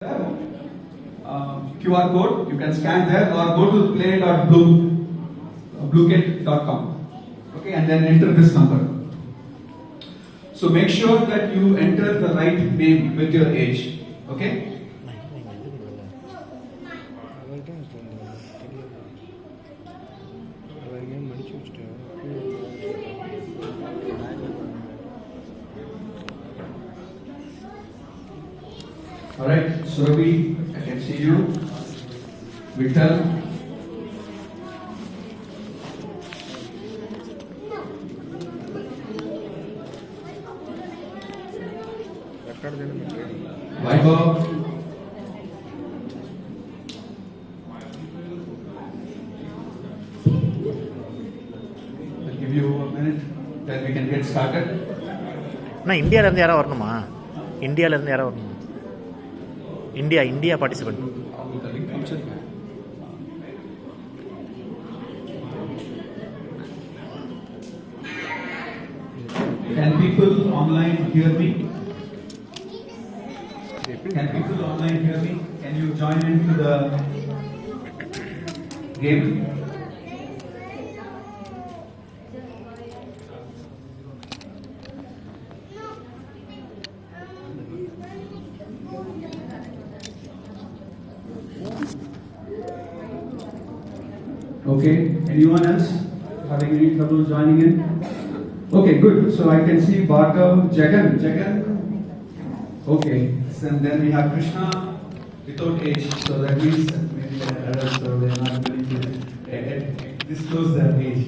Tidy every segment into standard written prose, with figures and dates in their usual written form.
QR code, you can scan there or go to play.bluekit.com. Okay, and then enter this number. So make sure that you enter the right name with your age. Okay? Alright, Surabhi, I can see you. Vital. Vaibhav. I'll give you a minute, then we can get started. இந்தியாவிலேருந்து யாராவது வரணுமா? இந்தியாவிலேருந்து யாராவது வரணுமா? India participant. Can people online hear me? Can people online hear me? Can you join into the game? Okay, anyone else having any trouble joining in? Okay, good. So I can see Bhargav, Jagan. Okay, so then we have Krishna without age. So that means that maybe they're adults or they're not willing to disclose their age.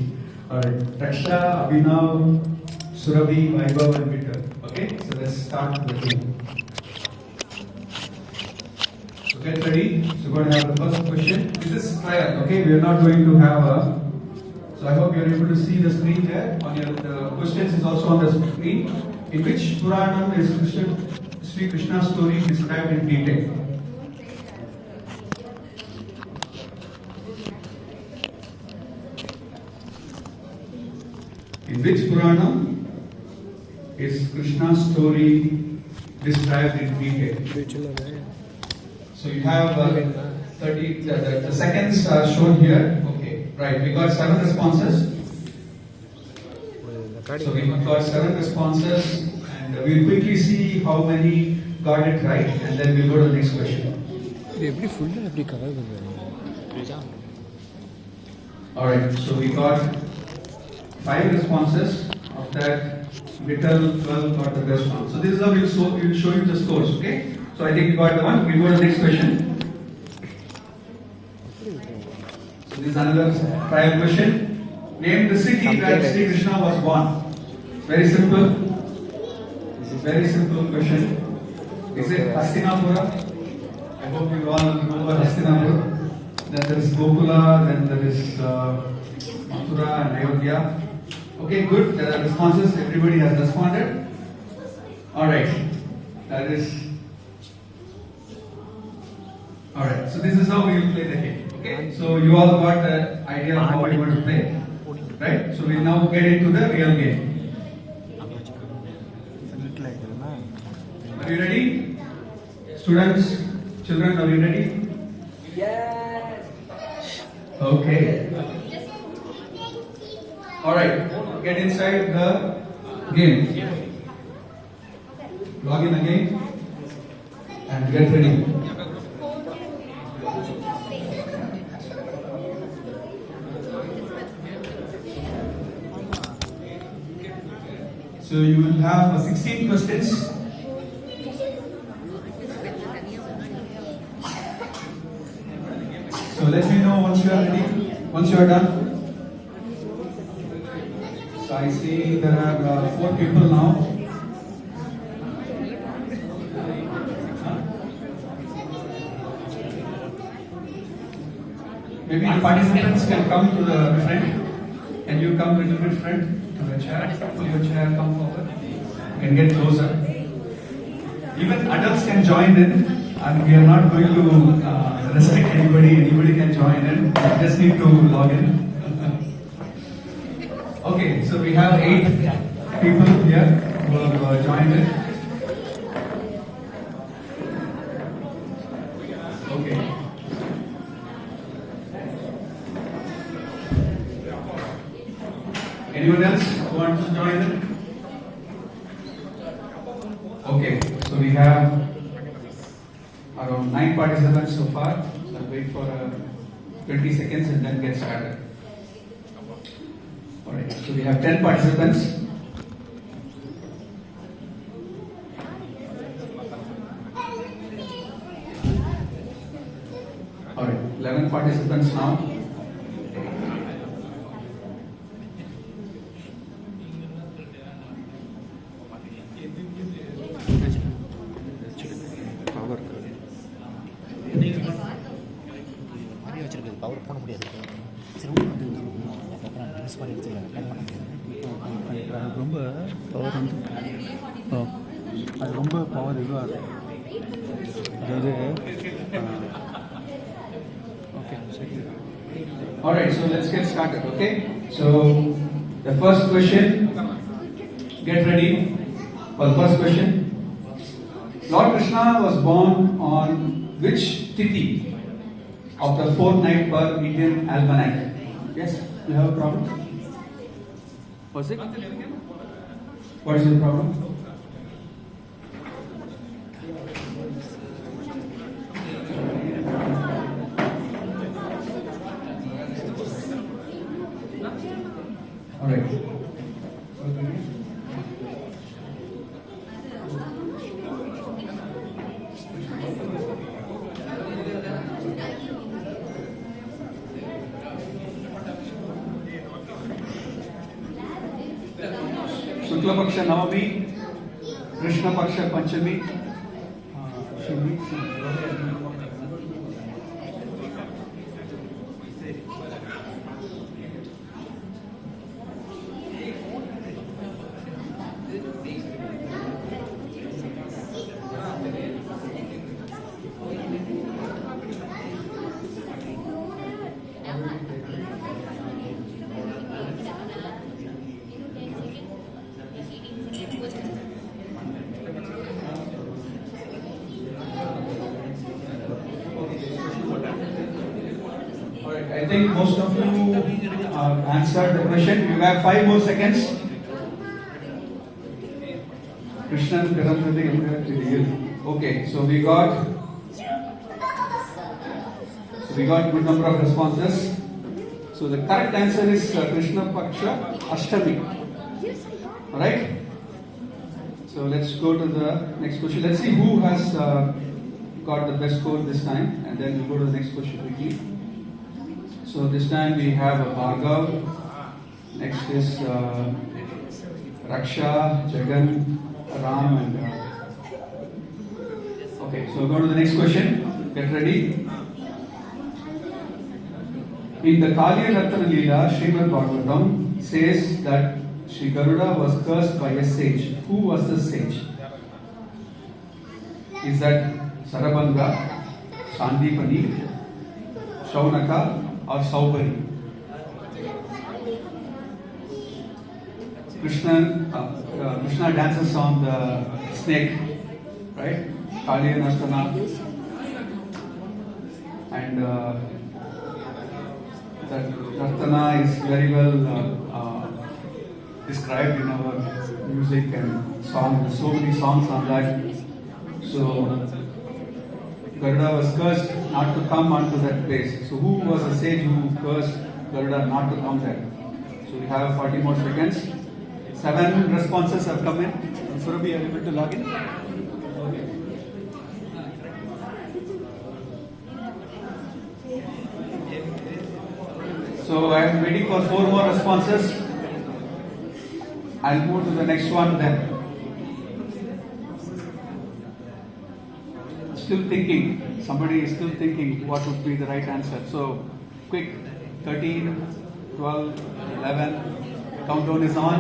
Alright, Raksha, Abhinav, Surabhi, Vaibhav and Vital. Okay, so let's start the game. So get ready. So we're going to have the first question. This is trial, okay? We are not going to have a... So I hope you are able to see the screen there. On your, the questions is also on the screen. In which Puranam is Sri Krishna's story described in detail? In which Puranam is Krishna's story described in detail? So you have 30, the seconds are shown here. Okay, right. We got 7 responses. So we got 7 responses, and we'll quickly see how many got it right, and then we'll go to the next question. All right. So we got 5 responses. Of that, Vital 12 got the best one. So this is how we'll show you the scores. Okay. So I think we got the one. We go to the next question. So this is another trial question. Name the city where Sri Krishna was born. Very simple. Very simple question. Is it Hastinapura? I hope you all know about Hastinapura. Then there is Gokula. Then there is Mathura and Ayodhya. Okay, good. There are responses. Everybody has responded. All right. That is. Alright, so this is how we will play the game. Okay, so you all got the idea of how we want to play, right? So we now get into the real game. Are you ready? Students, children, are you ready? Yes. Okay. Alright, get inside the game. Log in again and get ready. So you will have 16 questions. So let me know once you are ready, once you are done. So I see there are 4 people now. Maybe the participants can come to the front. Can you come a little bit front? To the chair, pull your chair, come forward. You can get closer. Even adults can join in, and we are not going to restrict anybody. Anybody can join in. You just need to log in. Okay, so we have 8 people here who have joined in. Okay. Anyone else who wants to join in? Okay, so we have around 9 participants so far. So I'll wait for 20 seconds and then get started. Alright, so we have 10 participants. Alright, 11 participants now. Power நிறைய வச்சிருக்குது power போட முடியாது சரி வந்து அப்புறம் miss பண்ணி அது ரொம்ப பவர் வந்து அது ரொம்ப பவர் இதுவாக இருக்கும் அதாவது ஓகே சரி Alright, so let's get started, okay? So, the first question, get ready for the first question. Lord Krishna was born on which tithi of the fortnight per Indian almanac? Yes, you have a problem? Was it? What is your problem? Alright. Shukla Paksha Navami, Krishna Paksha Panchami. Alright, I think most of you answered the question. You have 5 more seconds. Krishnan Piramadi Imra. Okay, so we got good number of responses. So the correct answer is Krishna Paksha Ashtami. Alright? So let's go to the next question. Let's see who has got the best score this time, and then we'll go to the next question quickly. So this time we have Bhargav. Next is Raksha, Jagan, Ram, and okay. So go to the next question. Get ready. In the Kaliya Ratana Leela, Srimad Bhagavatam says that Sri Garuda was cursed by a sage. Who was the sage? Is that Sarabanga, Sandipani, Shaunaka, or Saubari? Krishna dances on the snake, right? Kaliya Nastana. And that Nartana is very well described in our music and song. There's so many songs on that. So Garuda was cursed not to come onto that place. So who was the sage who cursed Garuda not to come there? So we have 40 more seconds. 7 responses have come in. Surabhi, are you able to log in? So I am waiting for 4 more responses. I'll move to the next one then. Still thinking. Somebody is still thinking what would be the right answer. So quick. 13, 12, 11. Countdown is on.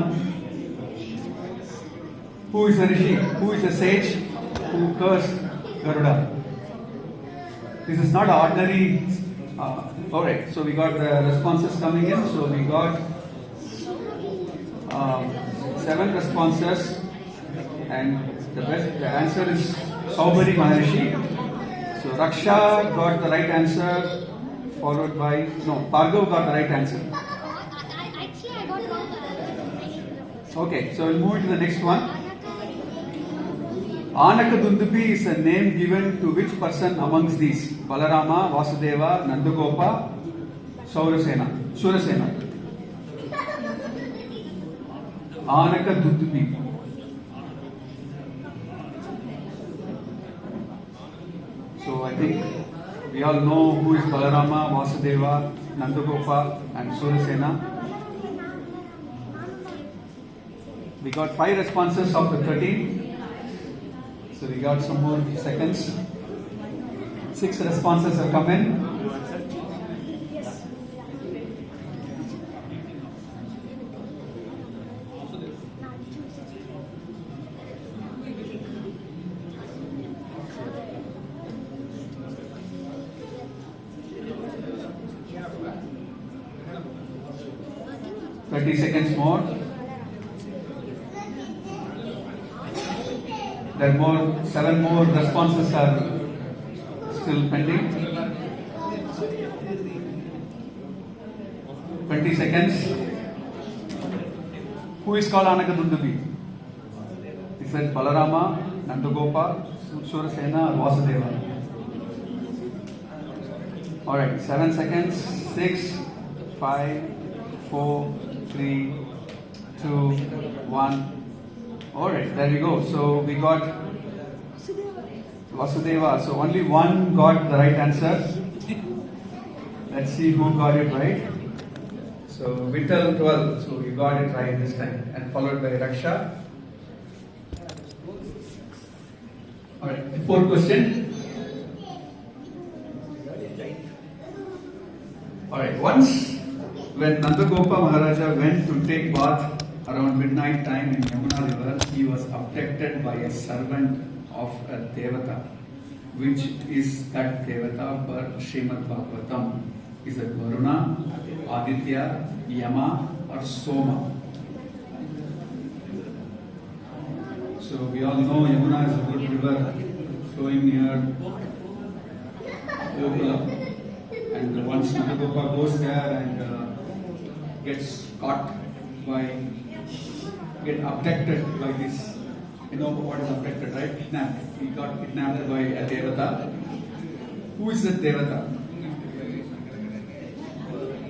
Who is the Rishi? Who is the sage who cursed Garuda? This is not ordinary. Alright, so we got the responses coming in. So we got 7 responses, and the answer is Saubari Maharishi. So So Raksha got the right answer, followed by Bhargav got the right answer. Actually, I got wrong. Okay, so we'll move to the next one. Anakadundubi is a name given to which person amongst these? Balarama, Vasudeva, Nandagopa, Surasena. Anakadundubi. So I think we all know who is Balarama, Vasudeva, Nandagopa and Surasena. We got 5 responses of the 13. So we got some more seconds. 6 responses have come in. Thirty seconds more. There are 7 more responses are still pending. 20 seconds. Who is called Anakadundubi? Is it Balarama, Nandagopa, Surasena, or Vasudeva? Alright, 7 seconds. 6, 5, 4, 3, 2, 1. Alright, there we go. So we got Vasudeva. So only one got the right answer. Let's see who got it right. So Vittal 12. So you got it right this time. And followed by Raksha. Alright, the 4th question. Alright, once when Nandagopa Maharaja went to take bath around midnight time in Yamuna river, he was abducted by a servant of a Devata. Which is that Devata per Srimad Bhagavatam? Is it Varuna, Aditya, Yama or Soma? So we all know Yamuna is a good river flowing near Gokula. And once Nandagopa goes there and gets caught get abducted by this, you know what is abducted, right? Kidnapped. He got kidnapped by a Devata. Who is that Devata?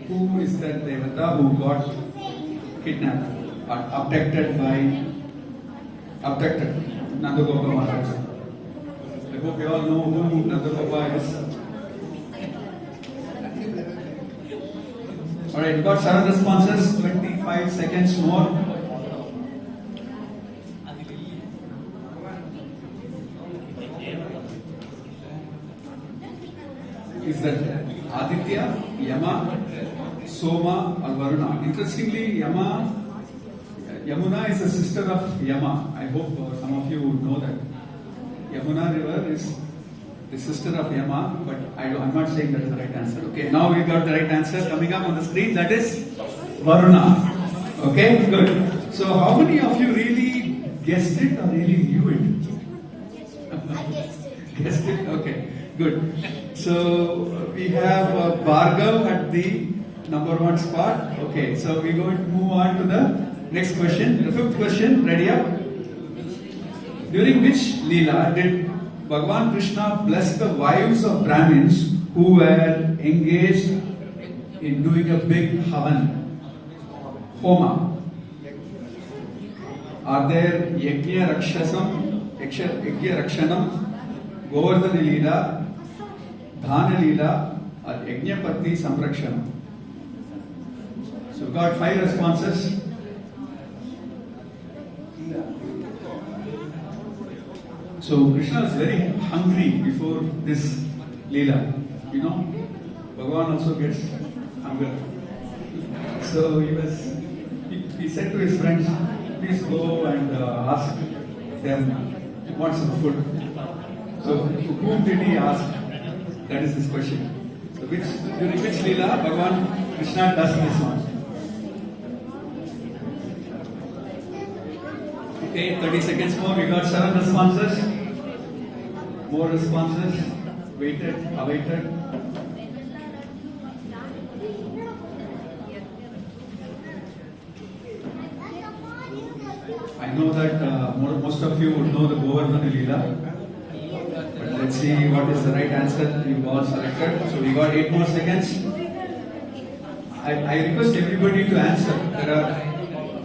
Who is that Devata who got kidnapped or abducted Nandagopa Maharaja? I hope you all know who Nandagopa is. Alright, we got 7 responses, 25 seconds more. Is that Aditya, Yama, Soma or Varuna? Interestingly, Yamuna is a sister of Yama. I hope some of you know that. Yamuna river is the sister of Yama, but I'm not saying that is the right answer. Okay, now we got the right answer coming up on the screen. That is Varuna. Okay, good. So how many of you really guessed it or really knew it? I guessed it. Guessed it? Okay, good. So we have Bhargav at the number 1 spot. Okay, so we're going to move on to the next question. The 5th question, ready up? During which Leela did Bhagavan Krishna bless the wives of Brahmins who were engaged in doing a big Havan, Homa? Are there Yajna Rakshanam, Govardhana Leela, Dhana Leela, or Yajnapati Samrakshanam? So we got 5 responses. So Krishna was very hungry before this Leela. You know, Bhagavan also gets hunger. So he said to his friends, please go and ask them, want some food. So whom did he ask? That is his question. So during which Leela Bhagavan Krishna does this one? Okay, 30 seconds more. We got 7 responses. More responses. waited, awaited. I know that most of you would know the Govardhan Leela. But let's see what is the right answer you all selected. So we got 8 more seconds. I request everybody to answer. There are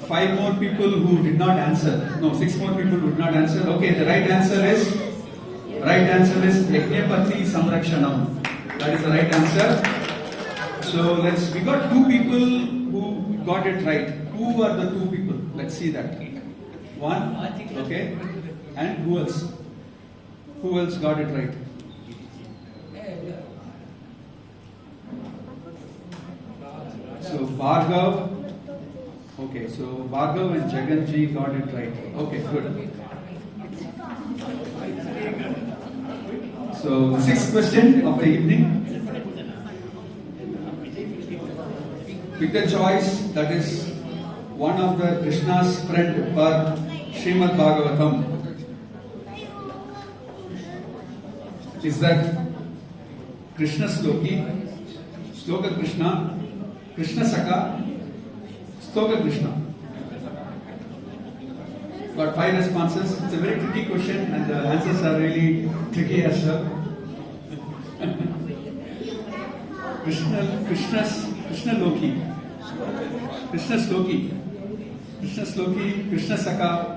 5 more people who did not answer. No, 6 more people who did not answer. Okay, the right answer is Yajnapati Samrakshanam. That is the right answer. So we got 2 people who got it right. Who are the 2 people? Let's see that. 1, okay, and who else? Who else got it right? So Bhargav, okay, so Bhargav and Jaganji got it right. Okay, good. So the 6th question of the evening. Pick a choice that is one of the Krishna's friend per Srimad Bhagavatam. Is that Krishna Sloki, Sloka Krishna, Krishna Saka, Sloka Krishna? Got 5 responses. It's a very tricky question and the answers are really tricky as well. Krishna Loki, Krishna Sloki, Krishna Saka.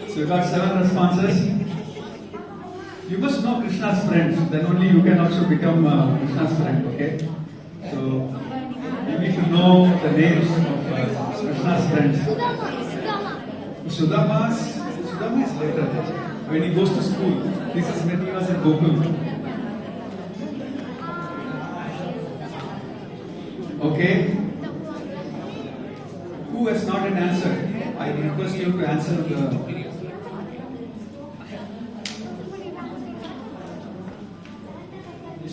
So you got 7 responses. You must know Krishna's friends, then only you can also become Krishna's friend, okay? So you need to know the names of Krishna's friends. Sudama is later, when he goes to school. This is when he was in Gokul. Okay? Who has not an answer? I request you to answer the...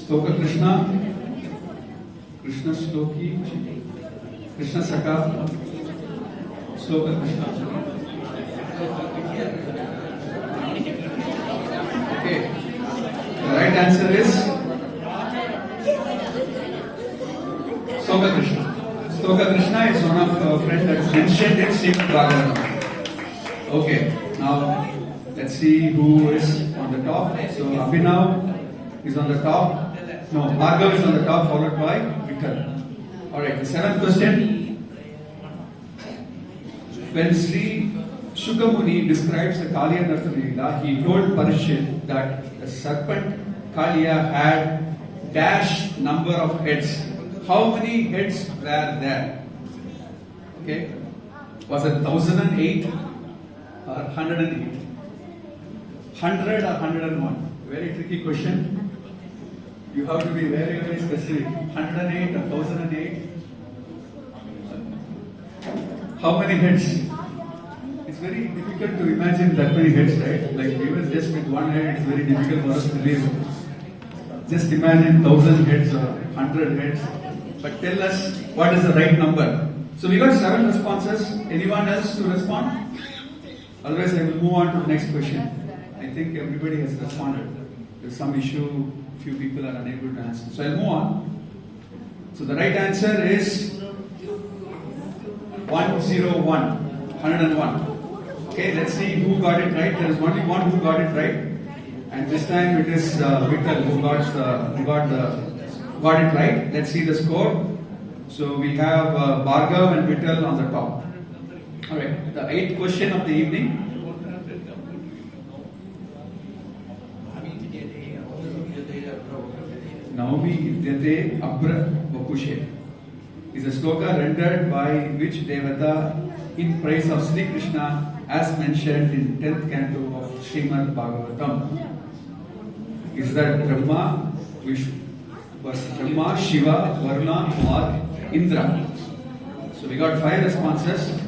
Sloka Krishna, Krishna Sloki, Krishna Saka, Sloka Krishna. Okay. The right answer is Sloka Krishna. Sloka Krishna is one of our friends that is mentioned in Srimad Bhagavatam. Okay. Now let's see who is on the top. So Abhinav is on the top. No, Bhargav is on the top, followed by Vikal. Alright, the 7th question. When Sri Shukamuni describes the Kaliya Nartana, he told Parishit that the serpent Kaliya had dash number of heads. How many heads were there? Okay. Was it 1008 or 108? 100 or 101? Very tricky question. You have to be very, very specific. 108 or 1008? How many heads? It's very difficult to imagine that many heads, right? Like even just with one head, it's very difficult for us to live. Just imagine 1,000 heads or 100 heads. But tell us what is the right number. So we got 7 responses. Anyone else to respond? Otherwise, I will move on to the next question. I think everybody has responded. There's some issue, few people are unable to answer. So I'll move on. So the right answer is 101. Okay, let's see who got it right. There is only one who got it right. And this time it is Vikal who got it right. Let's see the score. So we have Bhargav and Vittal on the top. Alright, the 8th question of the evening. Naumi Idyate Abra Vapushe is a sloka rendered by which Devata in praise of Sri Krishna as mentioned in 10th canto of Srimad Bhagavatam. Is that Brahma, Shiva, Varuna or Indra? So we got 5 responses.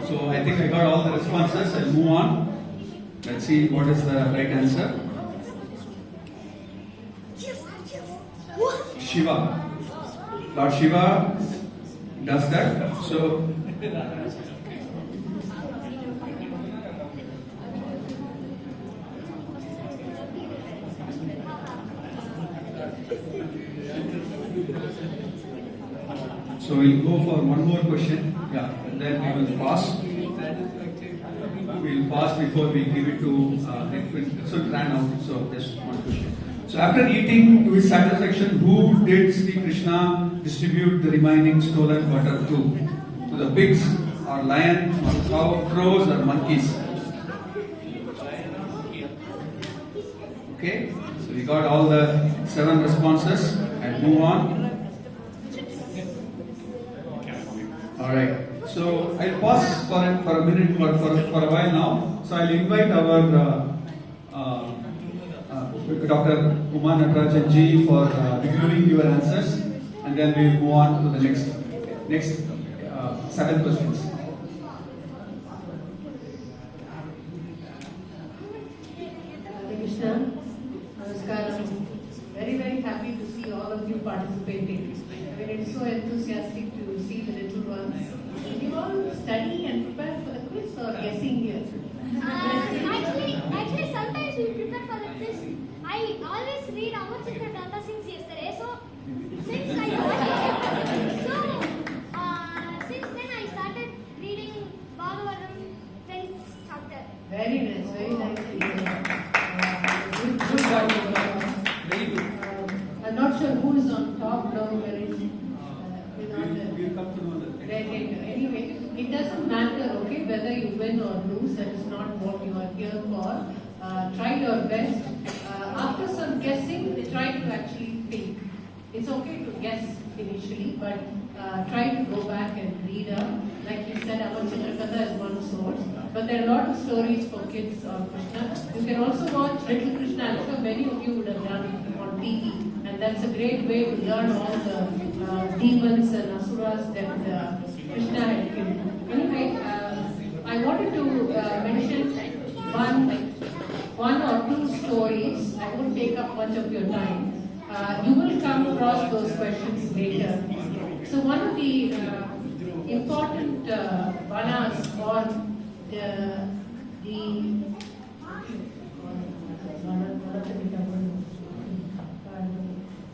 So I think I got all the responses. I'll move on. Let's see what is the right answer. What? Shiva. Lord Shiva does that. So we'll go for one more question. Yeah, and then we will pause. We'll pause before we give it to so it ran out. So just one question. So after eating to his satisfaction, who did Sri Krishna distribute the remaining stolen butter to? To the pigs, or lion, or cow, crows, or monkeys? Okay, so we got all the 7 responses and move on. All right. So I'll pause for a minute or for a while now. So I'll invite our Dr. Uma Natarajan ji for reviewing your answers, and then we'll move on to the next 7 questions. Krishna, Namaskaram. Very, very happy to see all of you participating. I mean, it's so enthusiastic to see the little ones. Did you all study and prepare for the quiz or guessing here? Actually, sometimes we prepare for the quiz. I always read Amachitra Data since yesterday. So, since I since then I started reading Bhagavatam 10th chapter. Very nice, very nice. Good job. I'm not sure who is on top now. We'll come to know that. Anyway, it doesn't matter, okay, whether you win or lose. That is not what you are here for. Try your best. After some guessing, try to actually think. It's okay to guess initially, but try to go back and read up. Like you said, Amachitra Katha is one source, but there are a lot of stories for kids on Krishna. You can also watch Little Krishna. I'm sure many of you would have done it on TV, and that's a great way to learn all the demons and asuras that Krishna had killed. Anyway, I wanted to mention one or two stories. I won't take up much of your time. You will come across those questions later. So one of the important vanas or the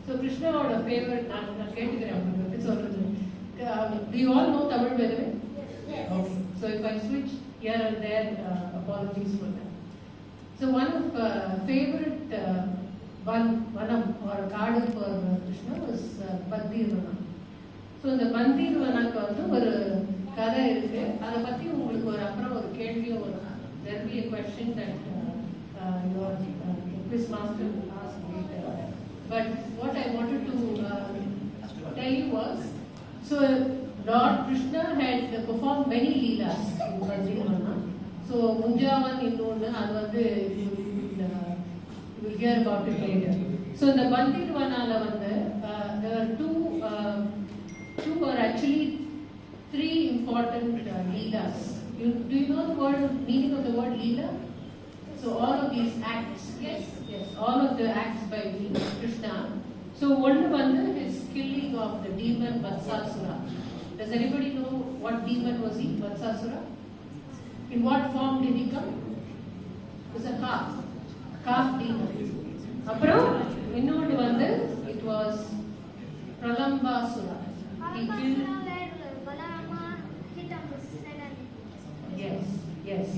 so Krishna had a favorite. Do you all know Tamil, by the way? Yes. Okay. So if I switch here and there, apologies for that. So one of favorite vanam or garden for Krishna was Bandir Vanam. So இந்த பந்தீர் வனாக்கு வந்து ஒரு கதை இருக்கு. அதை பத்தி உங்களுக்கு ஒரு அப்புறம் ஒரு கேள்வியும் வரும். There will be a question that your quiz master will ask later. But what I wanted to tell you was, so Lord Krishna had performed many leelas in Bandir Vanam. So Munjavan innonu adu vandu you will hear about it later. So in the Bandir Vanala vandu there are two are actually 3 important leelas. Do you know the meaning of the word leela? So all of these acts, yes, all of the acts by Krishna. So one is killing of the demon Vatsasura. Does anybody know what demon was he? Vatsasura? In what form did he come? It was a calf demon. Appuram innodu vandu it was Pralambasura. He killed. Yes.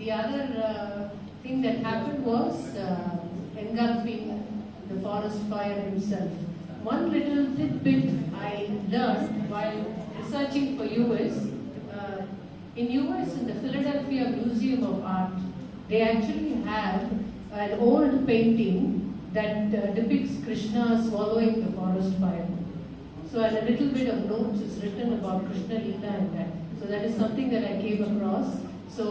The other thing that happened was engulfing the forest fire himself. One little tidbit I learned while researching for you is, in US, in the Philadelphia Museum of Art, they actually have an old painting that depicts Krishna swallowing the forest fire. So a little bit of notes is written about Krishna Leela and that. So that is something that I came across. So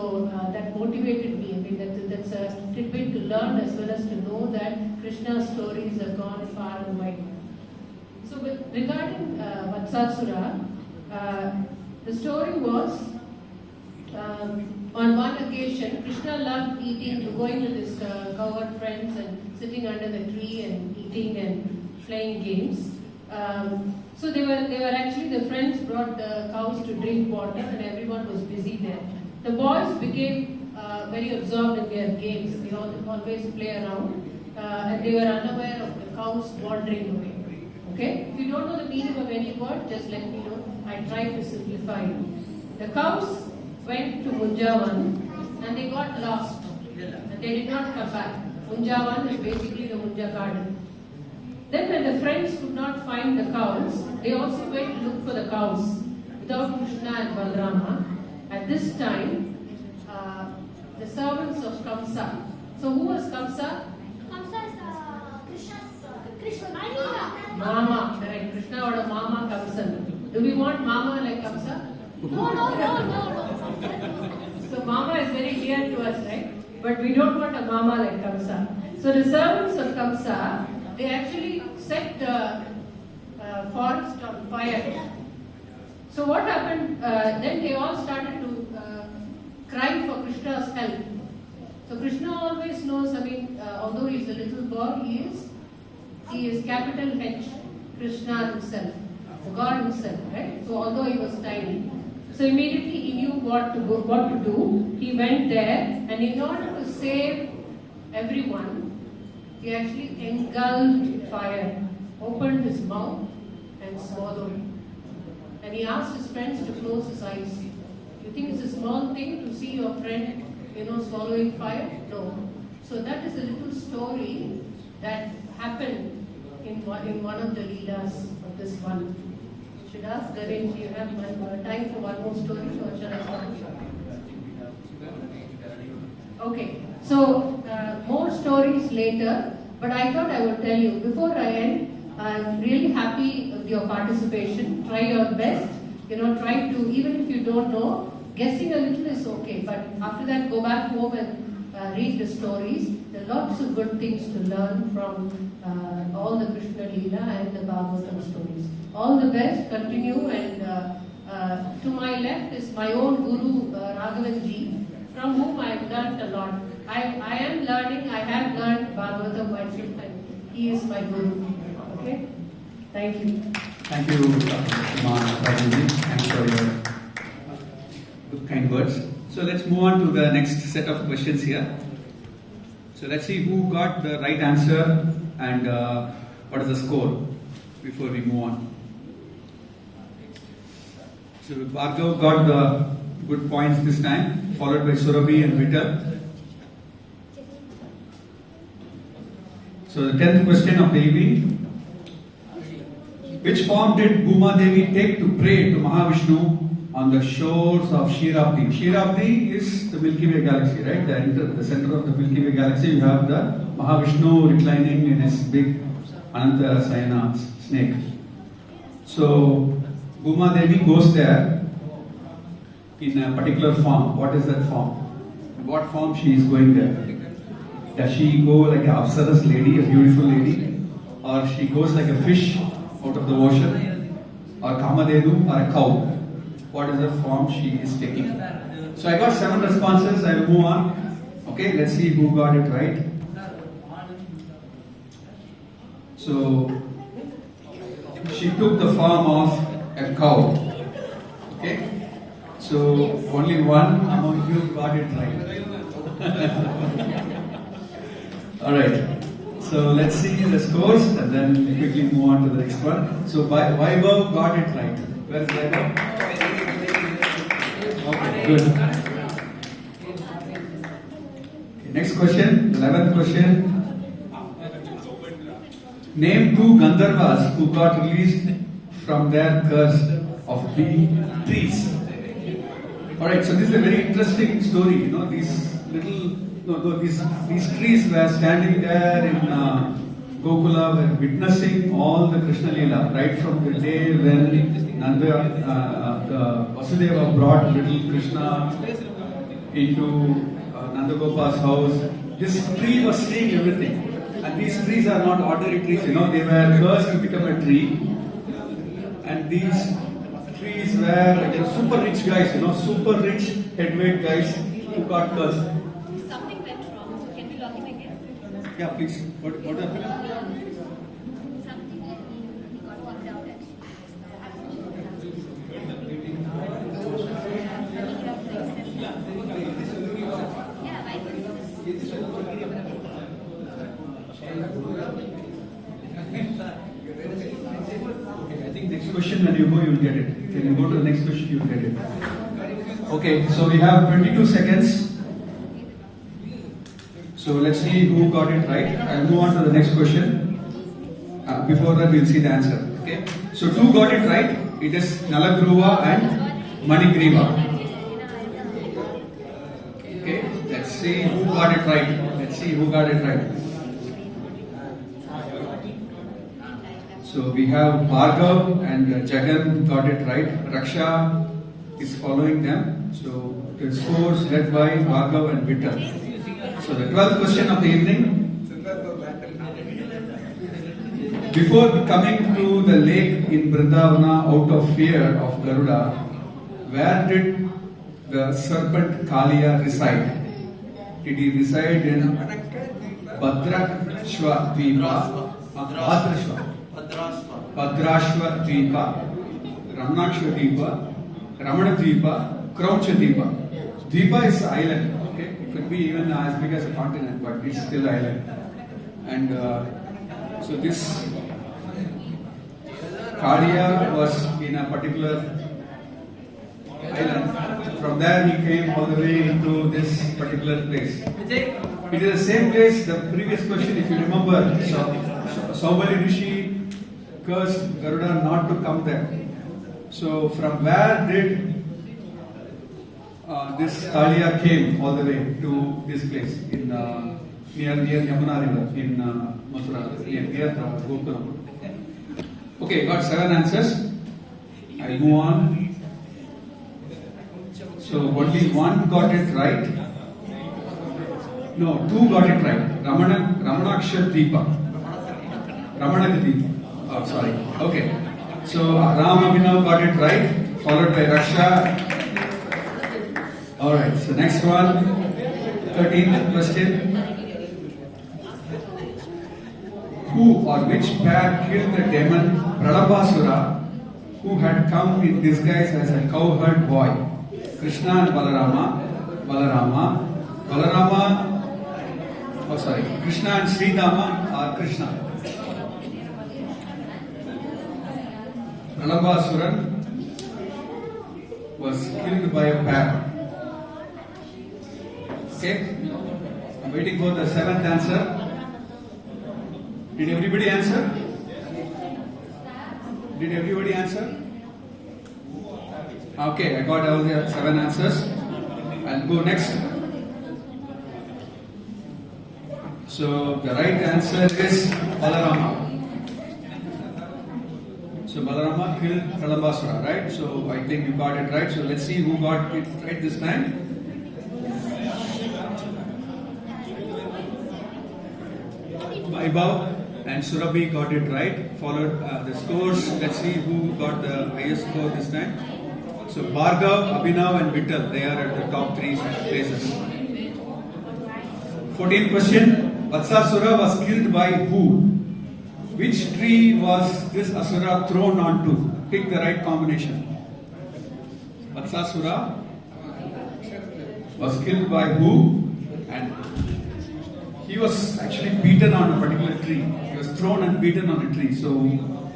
that motivated me. I mean, that's a tidbit to learn as well as to know that Krishna's stories have gone far and wide. So regarding Vatsasura, the story was, on one occasion, Krishna loved eating, going with his cowherd friends and sitting under the tree and eating and playing games. So they were actually, the friends brought the cows to drink water and everyone was busy there. The boys became very absorbed in their games. They always play around and they were unaware of the cows wandering away. Okay? If you don't know the meaning of any word, just let me know. I try to simplify it. The cows went to Munjavan and they got lost and they did not come back. Munjavan is basically the Munja garden. Then when the friends could not find the cows, they also went to look for the cows without Krishna and Balarama. At this time, the servants of Kamsa. So who was Kamsa? Kamsa is Krishna. Mama, correct. Krishna or a Mama Kamsa. Do we want Mama like Kamsa? No. So Mama is very dear to us, right? But we don't want a Mama like Kamsa. So the servants of Kamsa, they actually set the forest on fire. So what happened? Then they all started to cry for Krishna's help. So Krishna always knows. Although he is a little boy, he is capital H, Krishna himself, the God himself, right? So although he was tiny, so immediately he knew what to do. He went there, and in order to save everyone, he actually engulfed fire, opened his mouth and swallowed. And he asked his friends to close his eyes. You think it's a small thing to see your friend, swallowing fire? No. So that is a little story that happened in one of the leelas of this one. Should ask Ganesh, you have time for one more story, or shall I stop? Okay, so more stories later, but I thought I would tell you, before I end, I'm really happy with your participation. Try your best, try to, even if you don't know, guessing a little is okay, but after that go back home and read the stories. There are lots of good things to learn from all the Krishna Leela and the Bhagavatam stories. All the best, continue, and to my left is my own Guru Raghavan Ji, from whom I have learned a lot. I am learning, I have learned Bhagavatam myself, and he is my Guru. Okay? Thank you. Thank you, Raghavan Ji. Thanks for your good kind words. So let's move on to the next set of questions here. So let's see who got the right answer and what is the score before we move on. So Bhargav got the good points this time, followed by Surabhi and Vittal. So the 10th question of the evening. Which form did Bhuma Devi take to pray to Mahavishnu on the shores of Shirabdi? Shirabdi is the Milky Way galaxy, right? The center of the Milky Way galaxy, you have the Mahavishnu reclining in his big Ananta Sayana snake. So Bhuma Devi goes there in a particular form. What is that form? In what form she is going there? Does she go like an Apsaras lady, a beautiful lady? Or she goes like a fish out of the ocean? Or Kamadedu, or a cow? What is the form she is taking? So I got 7 responses. I will move on. Okay, let's see who got it right. So she took the form of a cow. Okay, so only one among you got it right. All right. So let's see the scores and then quickly move on to the next one. So Vaibhav got it right. Where is Vaibhav? Okay, good. Okay, next question, 11th question. Name 2 Gandharvas who got released from their curse of bee trees. Alright, so this is a very interesting story. These trees were standing there in Gokula, were witnessing all the Krishna Leela, right from the day when Vasudeva brought little Krishna into Nandagopal's house. This tree was seeing everything. And these trees are not ordinary trees, they were cursed to become a tree. And these trees were like super rich guys, super rich heavyweight guys who got cursed. Something went wrong, so can we log in again? Yeah, please. What happened? Something like he got kicked out actually. Yeah, why? I think next question when you go, you'll get it. When you go to the next question, you'll get it. Okay, so we have 22 seconds. So let's see who got it right. I'll move on to the next question. Before that, we'll see the answer. Okay. So two got it right. It is Nalagruva and Manigriva. Okay. Let's see who got it right. Let's see who got it right. So we have Bhargav and Jagan got it right. Raksha is following them. So the scores led by Bhargav and Vittal. So the 12th question of the evening. Before coming to the lake in Vrindavana out of fear of Garuda, where did the serpent Kaliya reside? Did he reside in Bhadrashva Dvipa, Bhadrashva Dvipa, Ramanakshva Dvipa, Ramana Dvipa, Kraucha Dvipa? Dvipa is island. Okay, it could be even as big as a continent, but it's still island. And so this Kaliya was in a particular island. From there he came all the way into this particular place. It is the same place, the previous question, if you remember, Saubali Rishi cursed Garuda not to come there. So from where did this Kaliya came all the way to this place in near Yamuna river in Mathura, near Gokulam. Okay, got 7 answers. I'll move on. So only one got it right. No, 2 got it right. Ramanaksha Deepa. Ramanaka Deepa. Oh, sorry. Okay. So Ram Abhinav got it right, followed by Raksha. Alright, so next one, 13th question. Who or which pair killed the demon Pralabhasura, who had come in disguise as a cowherd boy? Krishna and Balarama, Krishna and Sridhama or Krishna? Pralabhasuran was killed by a bear. Okay, I'm waiting for the 7th answer. Did everybody answer? Did everybody answer? Okay, I got all the 7 answers. I'll go next. So the right answer is Balarama. So Balarama killed Pralabhasura, right? So I think you got it right. So let's see who got it right this time. Vaibhav and Surabhi got it right. Followed the scores. Let's see who got the highest score this time. So Bhargav, Abhinav and Vittal, they are at the top 3 places. 14th question. Vatsasura was killed by who? Which tree was this Asura thrown onto? Pick the right combination. Vatsasura was killed by who? And he was actually beaten on a particular tree. He was thrown and beaten on a tree. So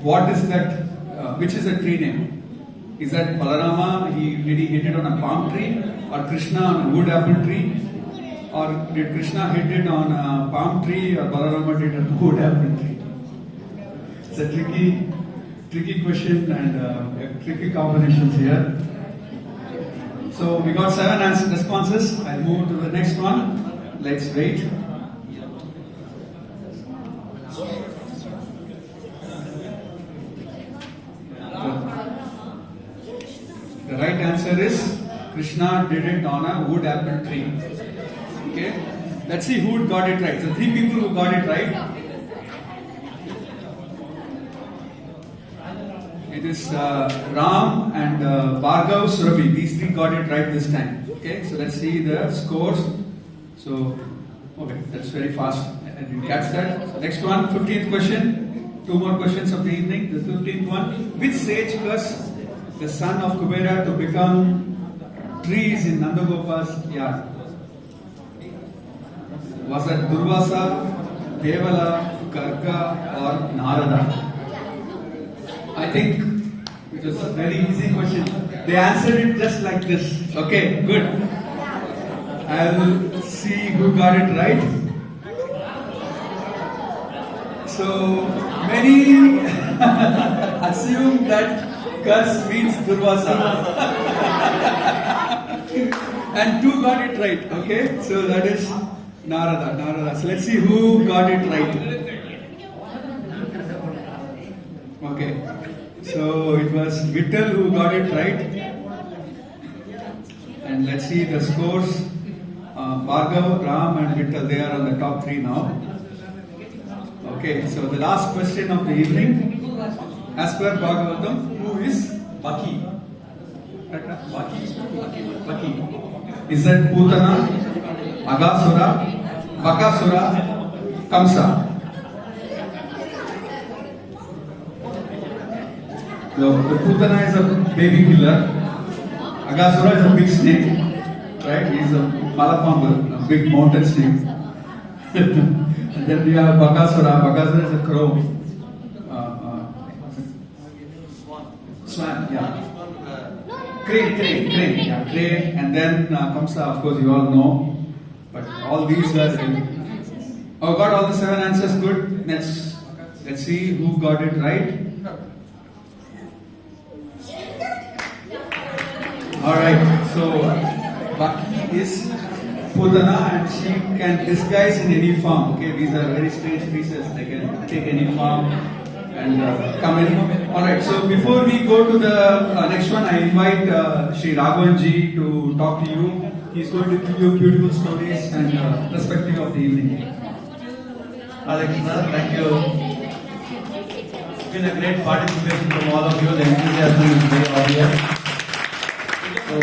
what is that? Which is the tree name? Is that Balarama, did he hit it on a palm tree? Or Krishna on a wood apple tree? Or did Krishna hit it on a palm tree? Or Balarama did it on a wood apple tree? It's a tricky question and tricky combinations here. So we got 7 responses. I'll move to the next one. Let's wait. The right answer is Krishna did it on a wood apple tree. Okay, let's see who got it right. So 3 people who got it right. It is Ram and Bhargav, Surabhi. These 3 got it right this time. Okay, so let's see the scores. So, okay, that's very fast. Did you catch that? Next one, 15th question. Two more questions of the evening. The 15th one. Which sage cursed the son of Kubera to become trees in Nandagopal's yard? Was it Durvasa, Devala, Karka or Narada? I think it was a very easy question. They answered it just like this. Okay, good. I'll see who got it right. So many assume that curse means Durvasa. And two got it right. Okay, so that is Narada. So let's see who got it right. Okay, so it was Vittal who got it right. And let's see the scores. Bhargav, Ram and Vittal, they are on the top three now. Okay, so the last question of the evening. As per Bhagavatam, who is Baki? Baki. Is that Putana, Agasura, Bakasura, Kamsa? So, the Putana is a baby killer. Agasura is a big snake. Right? He is a Malapamba, a big mountain snake. And then we have Bakasura. Bakasura is a crow. Swan, yeah. Crane. Yeah, crane. And then Kamsa, of course, you all know. But all these are. Oh, got all the 7 answers. Good. Let's see who got it right. Alright, so Baki is Putana and she can disguise in any form. Okay, these are very strange creatures. They can take any form and come in. Alright, so before we go to the next one, I invite Sri Raghavanji to talk to you. He's going to give you beautiful stories and perspective of the evening. Krishna, thank you. It's been a great participation from all of you. The enthusiasm is very obvious. So,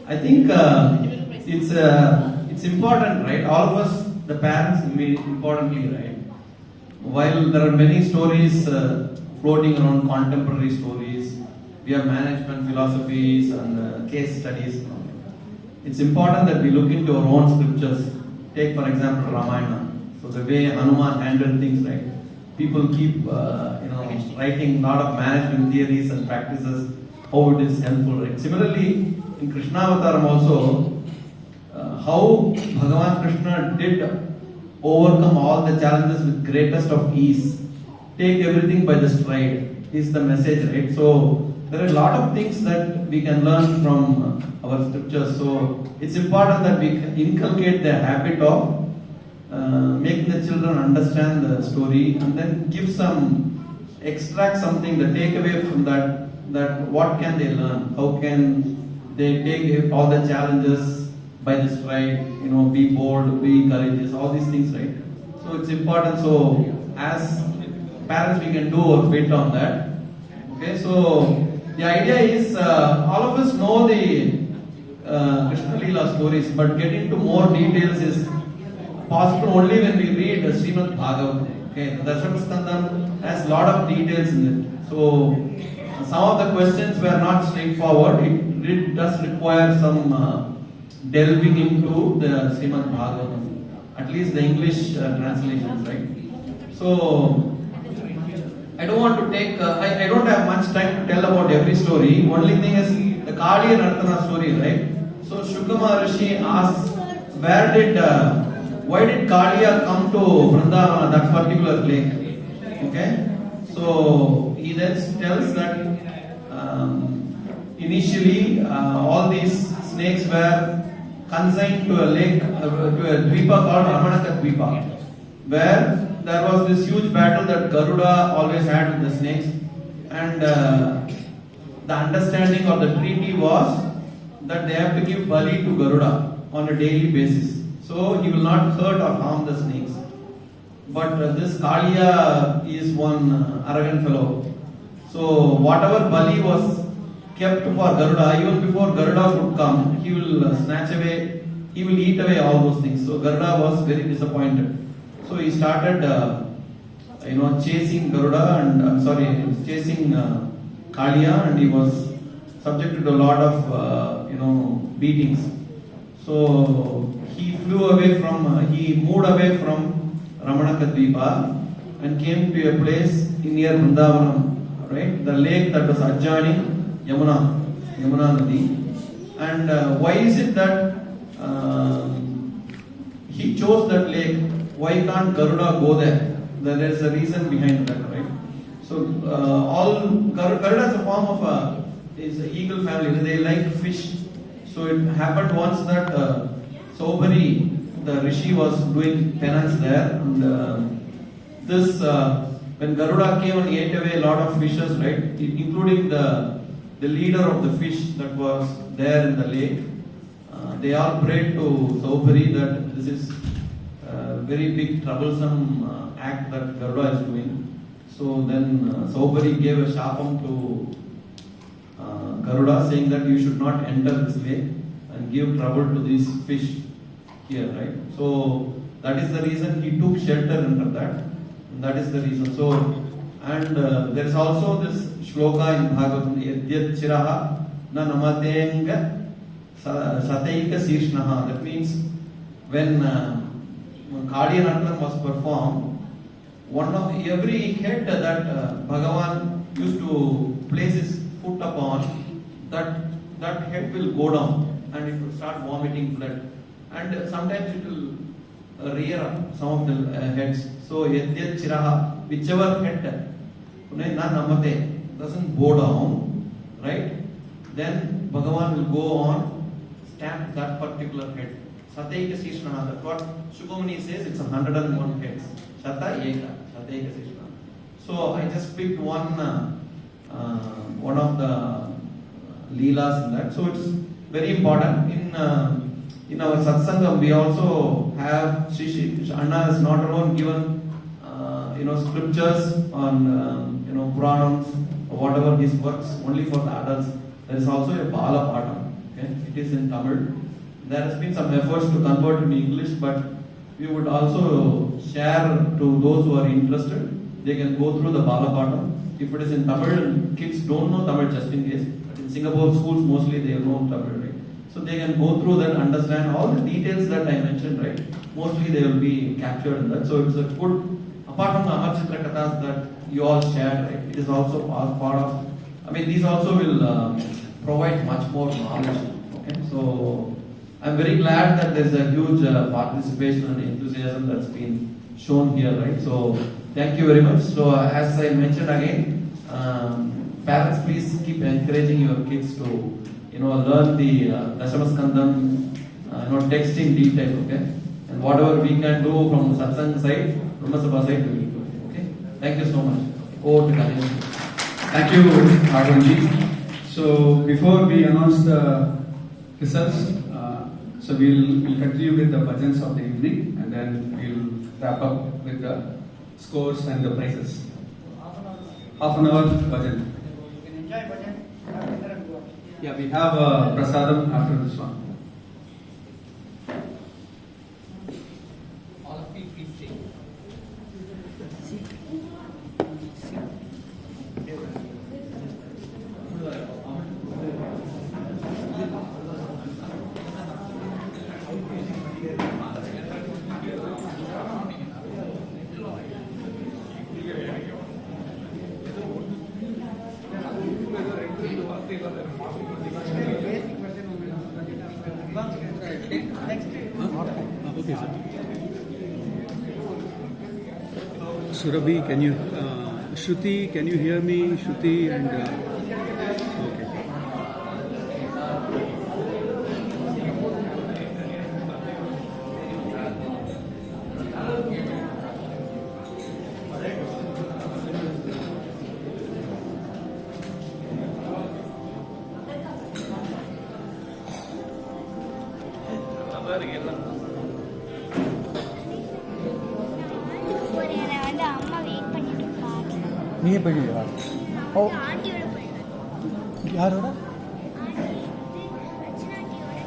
I think it's important, right? All of us, the parents, importantly, right? While there are many stories floating around, contemporary stories, we have management philosophies and case studies. It's important that we look into our own scriptures. Take, for example, Ramayana. So the way Hanuman handled things, right? People keep, writing a lot of management theories and practices. How it is helpful, right? Similarly, in Krishna Avataram also, how Bhagavan Krishna did overcome all the challenges with greatest of ease. Take everything by the stride is the message, right? So there are a lot of things that we can learn from our scriptures. So it's important that we inculcate the habit of making the children understand the story and then extract something, the takeaway from that what can they learn? How can they take all the challenges by the stride, be bold, be courageous, all these things, right? So it's important. So as parents, we can do our bit on that. Okay, so the idea is all of us know the Krishna Leela stories, but getting into more details is possible only when we read Srimad Bhagavatam. Okay, the Darshana Skandam has a lot of details in it. So some of the questions were not straightforward. It does require some delving into the Srimad Bhagavatam, at least the English translations, right? So I don't want to take. I don't have much time to tell about every story. Only thing is the Kali and Nartana story, right? So Shukra Maharishi asks, why did Kaliya come to Vrindavana, that particular lake? Okay, so he then tells that initially all these snakes were consigned to a lake, to a dvipa called Ramanaka Dvipa, where there was this huge battle that Garuda always had with the snakes, and the understanding of the treaty was that they have to give bali to Garuda on a daily basis, so he will not hurt or harm the snakes. But this Kaliya is one arrogant fellow. So whatever bali was kept for Garuda, even before Garuda would come, he will snatch away he will eat away all those things. So Garuda was very disappointed. So he started, chasing Garuda and chasing Kaliya, and he was subjected to a lot of beatings. So he moved away from Ramanakadvipa and came to a place near Vrindavanam, right? The lake that was adjoining Yamuna Nadi. And why is it that he chose that lake? Why can't Garuda go there? There is a reason behind that, right? So Garuda is a form of is an eagle family. They like fish. So it happened once that Saubhari, the rishi, was doing penance there, and when Garuda came and ate away a lot of fishes, right, including the leader of the fish that was there in the lake, they all prayed to Saubhari that this is a very big troublesome act that Garuda is doing. So then Saubhari gave a shapam to Garuda, saying that you should not enter this lake and give trouble to these fish here, right? So that is the reason he took shelter under that. And that is the reason. So, and there is also this shloka in Bhagavatam, Yadyat Chiraha na namatenga sataika sirshnaha. That means when Kaliyanattam was performed, every head that Bhagavan used to place his foot upon, that head will go down and it will start vomiting blood. And sometimes it will rear up some of the heads. So Yadyat Chiraha, whichever head doesn't go down, right? Then Bhagavan will go on, stamp that particular head. Sataika Sishna, that's what Shubhamani says, it's 101 heads. Shata Eka, Sataika Sishna. So I just picked one of the leelas in that. So it's very important. In our satsangam, we also have Shri Anna has not alone given scriptures on Puranams or whatever his works only for the adults. There is also a Bala Patham. Okay? It is in Tamil. There has been some efforts to convert in English, but we would also share to those who are interested. They can go through the Bala Patham. If it is in Tamil, kids don't know Tamil just in case. But in Singapore schools, mostly they know Tamil, right? So they can go through that, understand all the details that I mentioned, right? Mostly they will be captured in that. So it's a good, apart from the Amar Chitra Kathas that you all shared, right? It is also part of, these also will provide much more knowledge. Okay, so I'm very glad that there's a huge participation and enthusiasm that's been shown here, right? So thank you very much. So as I mentioned again, parents, please keep encouraging your kids to learn the Dashamaskandam, text in detail, okay? And whatever we can do from the Satsang side, from the Sabha side, we will do it, okay? Thank you so much. Over to Ganesh. Thank you, Raghavji. So before we announce the results, so we'll continue with the bhajans of the evening, and then we'll wrap up with the scores and the prizes. Half an hour bhajan. Yeah, we have prasadam after this one. All of you please stay. Okay, sir. Surabhi, can you, Shruti, can you hear me? Shruti and, okay. அம்மா wait பண்ணிட்டு இருக்காங்க. நீயே பண்ணிடுவா? ஓ, ஆண்டியோட போயிடுவேன். யாரோட? Aunty Rachana ஆண்டியோட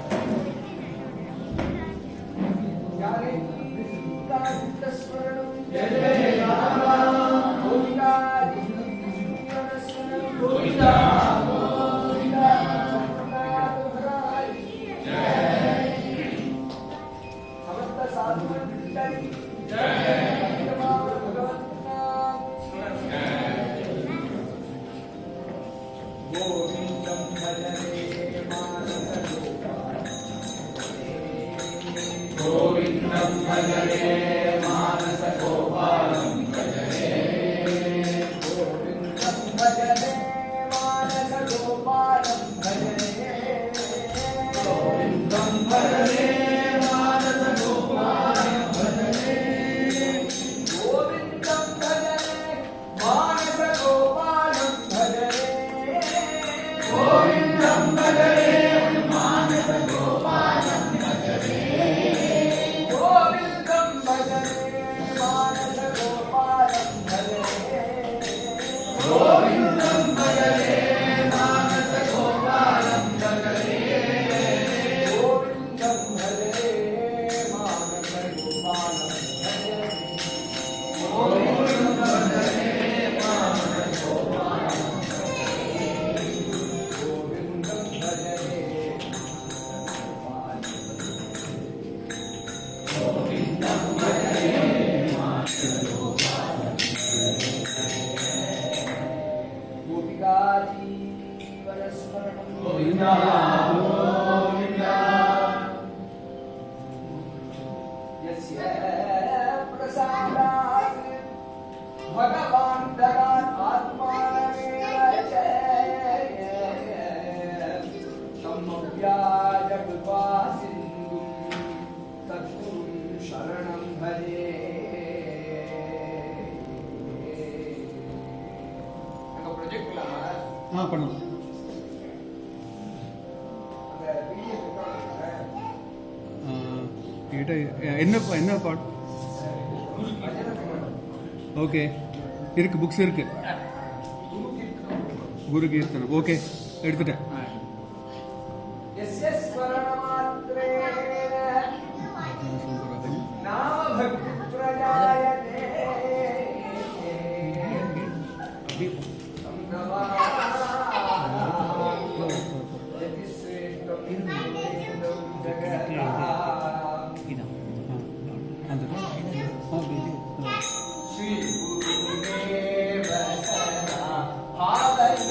बान्धवान् आत्मानमेव च सम्यग्व्याजकृपा सिन्धुं सद्गुरुं शरणं भजे. அங்க ப்ரொஜெக்ட் பண்ணலாமா? பண்ணலாம். அந்த வீடியோ என்ன பாட்டு? ஓகே, இருக்கு, புக்ஸ் இருக்கு. குரு கீர்த்தனம். ஓகே, எடுத்துட்டேன். यस्य स्मरणमात्रेण नाम भक्ति प्रजायते यदि श्रेष्ठं जगतः श्री गुरुदेव सदा पालये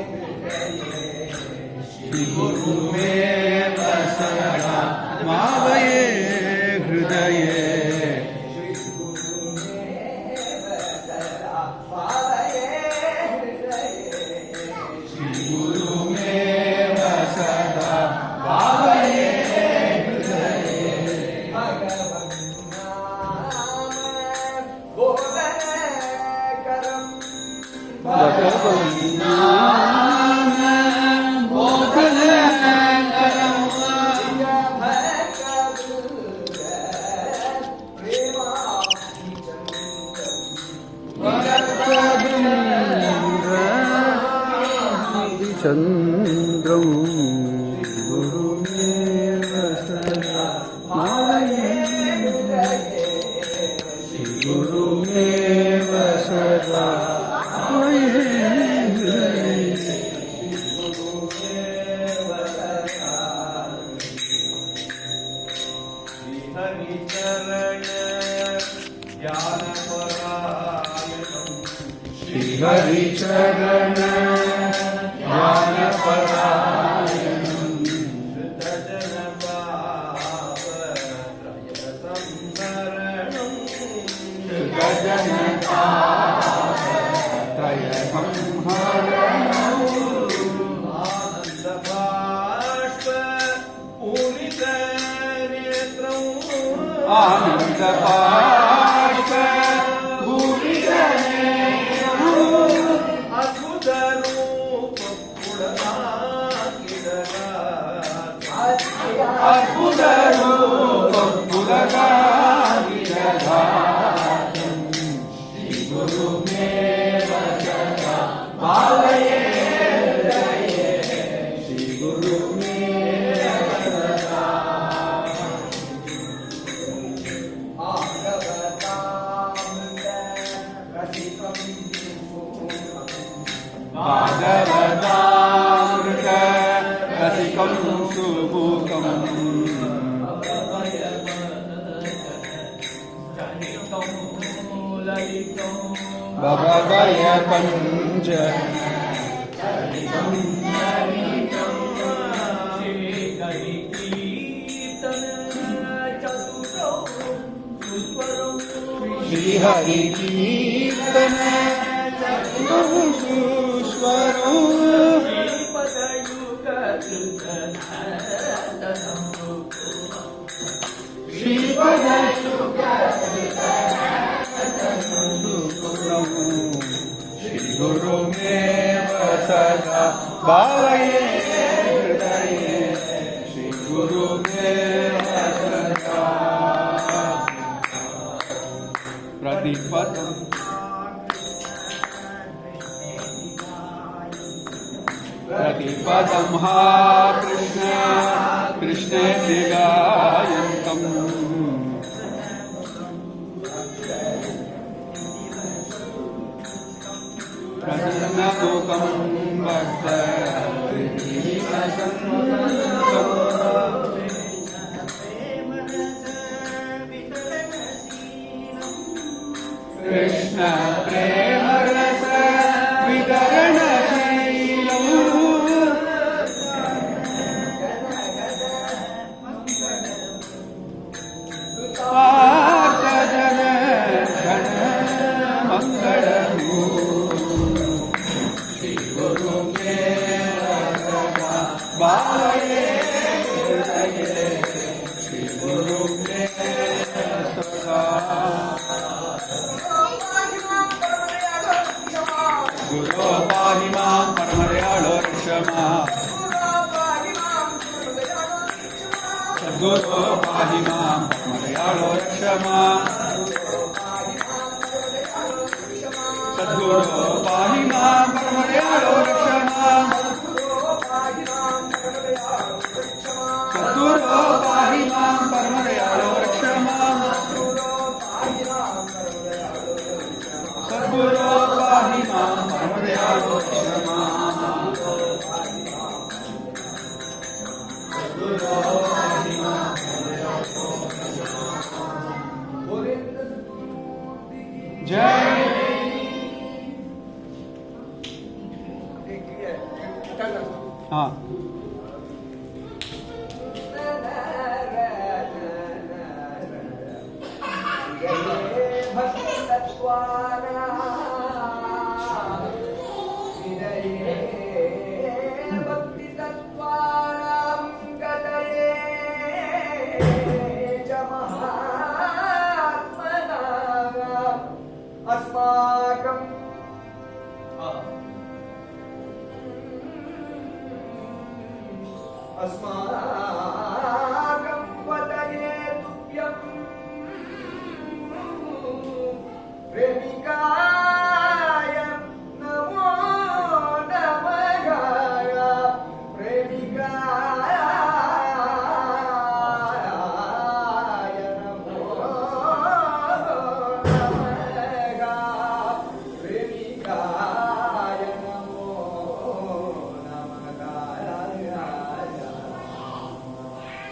हृदये श्री गुरुमेव सदा मावये हृदये श्री गुरुदेव सदा पालये हृदये श्री गुरुमेव सदा मावये हृदये भगवन्नाम बोधनकरम् भगवन्नाम बोधनकरम् चन्द्रं गुरुमेव सदा मावये गुरुमेव सदा मावये हरिचरण ज्ञानपरायणं श्रुतजनतापत्रयसंहरणम् आनन्दबाष्प भागवतामृत रसिकं सुमुखम् भवभयपञ्च श्रीहरिकीर्तन सुस्वरो श्री गुरुमेव सदा भावये हृदये श्री गुरुमेव सदा प्रतिपदम् प्रतिपदं हा कृष्ण कृष्णेति गायन्तम् प्रसन्नमुखं कृष्ण प्रेम रस वितरणशीलम् पार्थजन गण मंगलम् ನಮೋ ಶ್ರೀ ಗುರು ಬಾಲಯೇ ಶ್ರೀ ಗುರು ಗುರು ಪಾಹಿ ಮಾಂ ಪರಮದಯಾಳೋ ಕ್ಷಮಾ ಸದ್ಗುರು ಪಾಹಿ ಮಾಂ ಪರಮದಯಾಳೋ ಕ್ಷಮಾ ಸದ್ಗುರು ಪಾಹಿ ಮಾಂ ಪರಮದಯಾಳೋ ಕ್ಷಮಾ ಸದ್ಗುರು ಪಾಹಿ ಮಾಂ ಪರಮದಯಾಳೋ ಕ್ಷಮಾ ಸದ್ಗುರು ಪಾಹಿ ಮಾಂ ಪರಮದಯಾಳೋ ಕ್ಷಮಾ जय हाँ भक्ति तत्वाना भक्ति तत्वानां गतये च महात्मनाम् अस्माकं पतये तुभ्यं प्रेमिकाय नमो नमः प्रेमिकाय नमो नमः प्रेमिकाय नमो नमः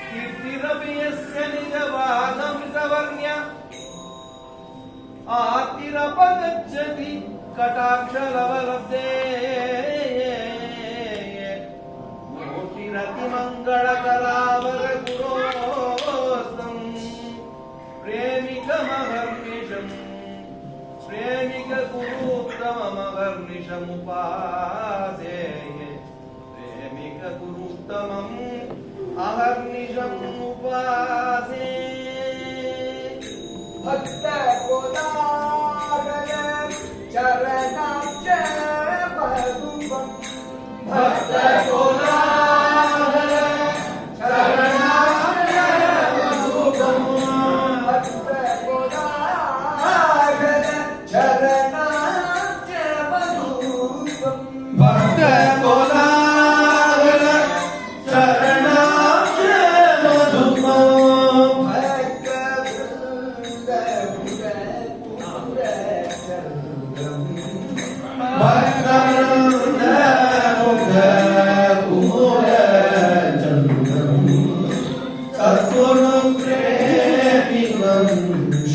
कीर्तिरवियस्य निजवादमृतवर्ण्य आर्तिरपगच्छति कटाक्षलवलब्धे कोटिरतिमङ्गलकरावरगुरोस्तम् प्रेमिकमहर्निशम् प्रेमिकगुरुत्तममहर्निशमुपासे प्रेमिकगुरुत्तमम् अहर्निशमुपासे भक्त कोलाहल चरणाब्ज मधुवं भक्त कोलाहल चरणाब्ज मधुवं भक्त कोलाहल चरणाब्ज मधुवं भक्त कोलाहल चरणाब्ज मधुवं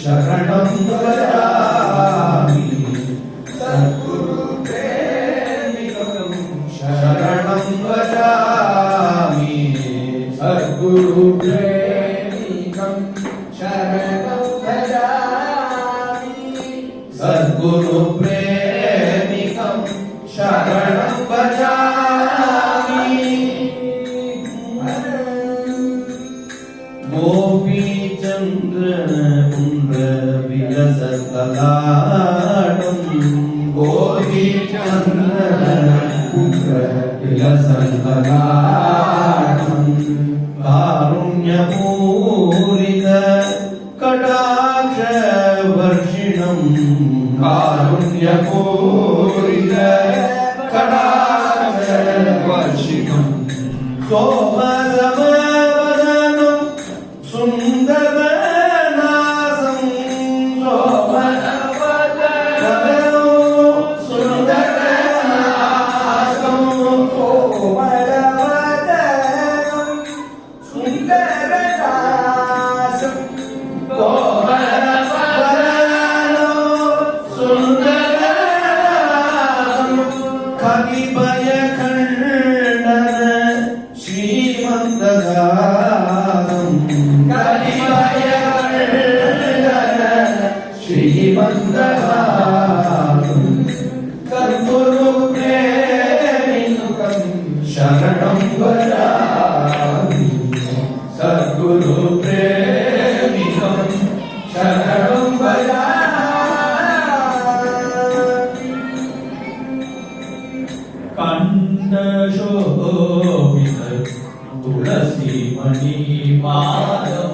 शरणं वदामि सद्गुरु प्रेमिकं शरणं वदामि सद्गुरु प्रेमिकं शरणं वदामि सद्गुरु प्रेमिकं शरणं वदामि गोपीचन्द्र विलसत्कलाटं गोपीचन्द्र विलसत्कलाटं कारुण्यपूरित कटाक्षवर्षिणं कारुण्यपूरित कटाक्षवर्षिणं सोमसमवदनं सुन्दरनासं सोमसमवदनं सुन्दरनासं कोमलवदनं सुन्दरनासं कोमलवदनं सुन्दरनासं कविभयखण्डन श्री शोभित तुलसी मणि माधव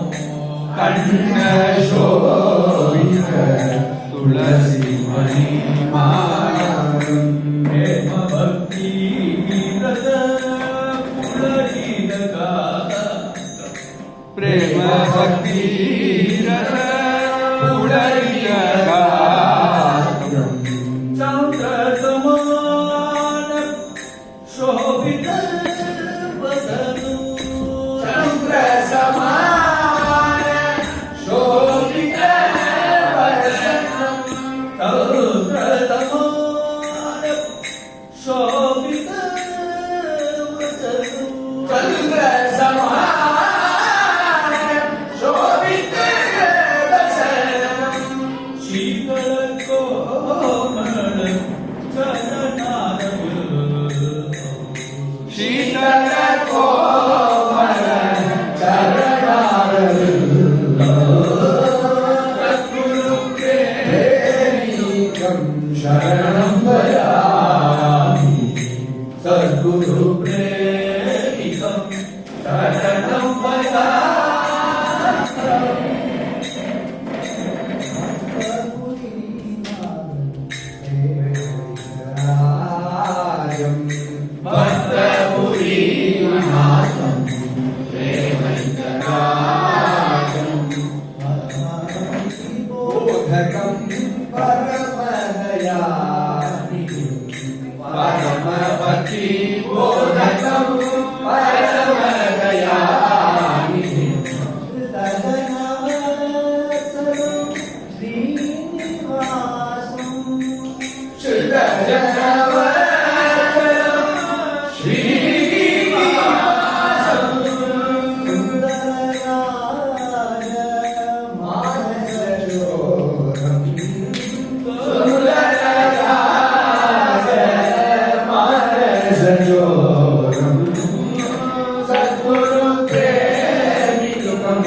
कण्ठ शोभित तुलसी मणि माधवम् प्रेम भक्ति विरत पुलकित प्रेम भक्ति रस पुलकित गात्रम् चंद्र समान शोभित वदनु चंद्र समान शोभित वदनम् चंद्र समान शोभित वदनु चंद्र समान शोभित वदनम् शीतल कोमल चरणारविंद शीतल कोमल चरणारविंद सद्गुरु प्रेमिकं शरणं भजामि सद्गुरु प्रेमिकं शरणं भजामि भक्तपुरीनाथं प्रेमैकराजं बोधकं परमदयानिधिं परमभक्ति बोधकं परमदयानिधिं तदनवत्सलं श्रीनिवासं श्रुतजनवत्सलं श्रीनिवासं सुन्दरराज मानसचोरं सुन्दरराज मानसचोरं सद्गुरु प्रेमिकं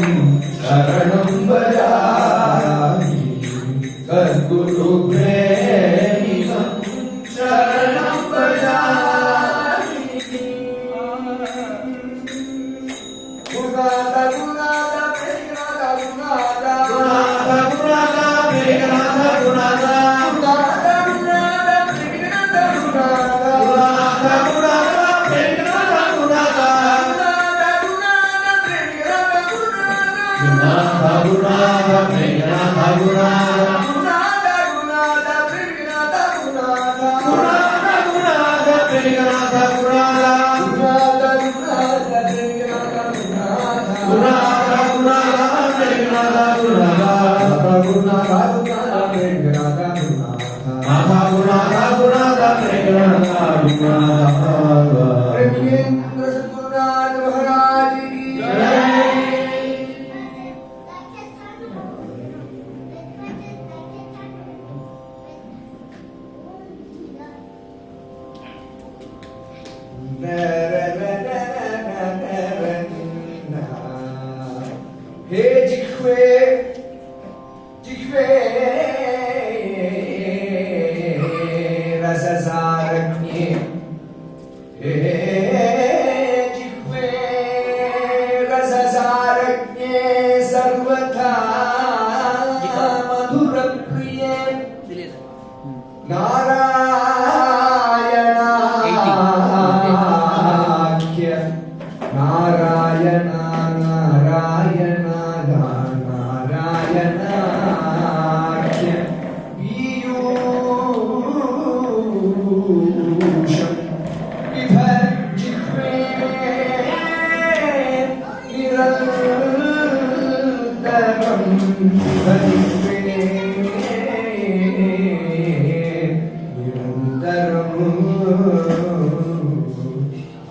शरणं भजामि सद्गुरु प्रेमिकं शरणं भजामि गुरुनाथ गुरुनाथ प्रेमनाथ गुरुनाथ गुरुनाथ प्रेमनाथ गुरुनाथ गुरुनाथ गुरुनाथ प्रेमनाथ गुरुनाथ गुरुनाथ गुरुनाथ प्रेमनाथ गुरुनाथ गुरुनाथ गुरुनाथ प्रेमनाथ गुरुनाथ महाराज की हे जिह्वे जिह्वे रससारज्ञे हे जिह्वे रससारज्ञे सर्वथा मधुरप्रिये नारायणाख्य नारायण नारायण नारायणाख्य पीयूषं बिभर जिह्वे निरन्तरं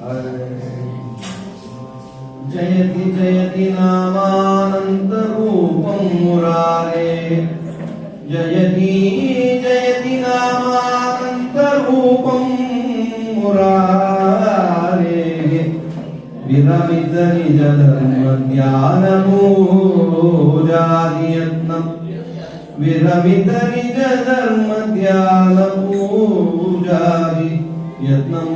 हरिवे जयति जयति नामानन्तरूपं मुरारे जयति जयति नामानन्तरूपं मुरारे विरमित निज धर्म ध्यानपूजादियत्नं विरमित निज धर्म ध्यानपूजादि यत्नं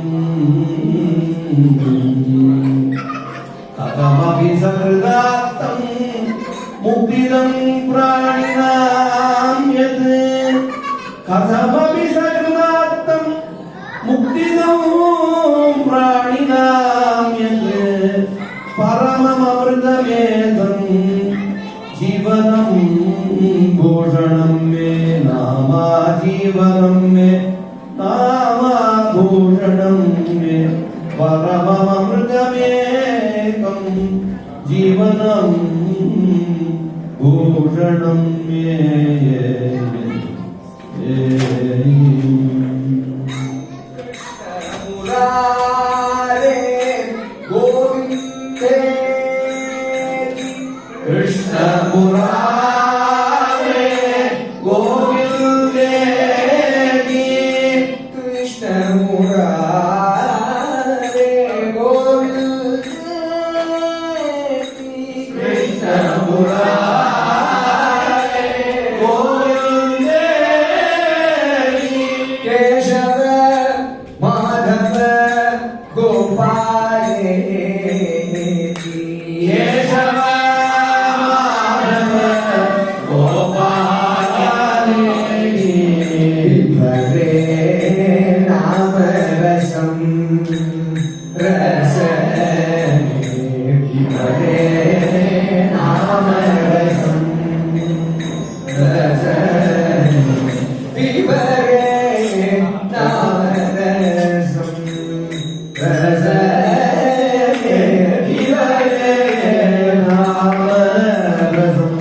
कथमपि सकृदात्तं मुक्तिदं प्राणिनां यत् कथमपि सकृदात्तं मुक्तिदं प्राणिनां यत् परममृतमेतं जीवनं भूषणं मे नामा जीवनं मे नामाभूषणं मे परममृतमेकं जीवनं भूषणं मे मुरारे गोविन्दे कृष्ण मुरारे गोविन्दे कृष्ण मुरारे गोविन्दे कृष्ण मुरारे गोविन्दे केशव माधव गोपाले केशव माधव गोपाले हरे नाम रसं हरे नाम रसं विवरे नाम रसं विवरे नाम रसं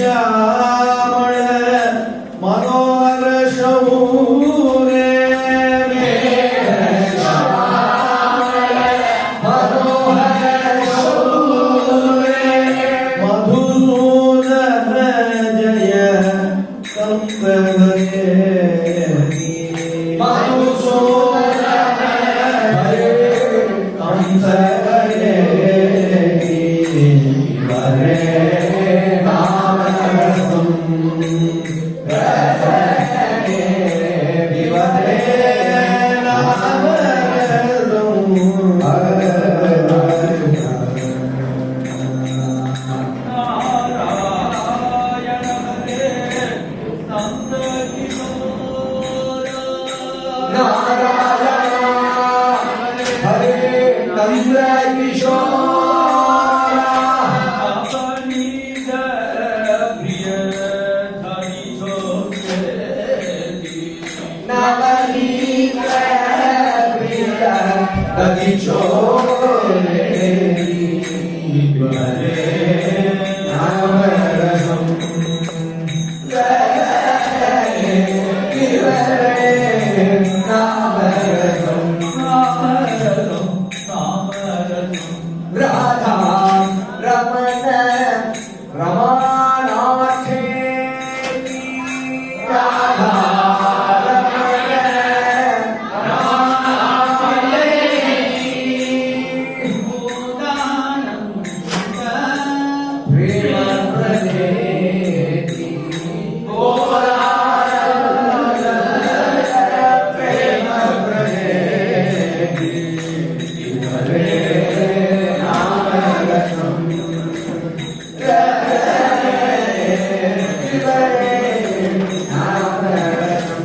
मेघश्यामळ मनोहर शौरे मनोहर शौरे मधुसूदन जय संप्रभे मधुसूदन हरे कंसरे हरे नाम रसं विवरे नाम हरे नंद किशोर नवनीत प्रिय रवि चोरे हरे नाम रसं नाम रसं राधा रमण रमानाथे राधा रमण प्रेम प्रदेति प्रेम प्रदेति हरे नाम रसं नाम रसं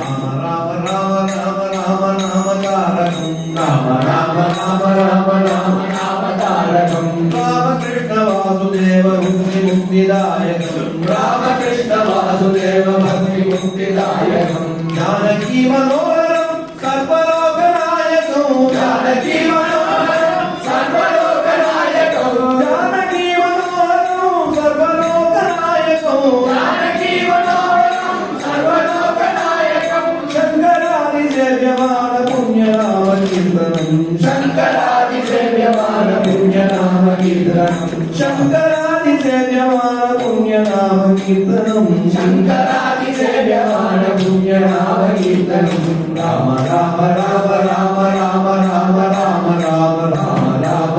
राम राम राम राम राम नाम तारकं राम राम राम राम राम नाम तारकं रामकृष्ण वासुदेव भक्ति मुक्तिदायकं रामकृष्ण वासुदेव भक्ति मुक्तिदायकं जानकी मनोहरं सर्वलोकनायकं जानकी मनोहरं सर्वलोकनायकं जानकी मनोहरं सर्वलोकनायकं जानकी मनोहरं सर्वलोकनायकं शङ्करादिसेव्यमान पुण्यनाम कीर्तनं शङ्करादिसेव्यमान पुण्यनाम कीर्तनं शङ्करादिसेव्यमान पुण्यनाम कीर्तनं शङ्करादिसेव्यमान पुण्यनाम कीर्तनं Ram Ram Ram Ram Ram Ram Ram Ram Ram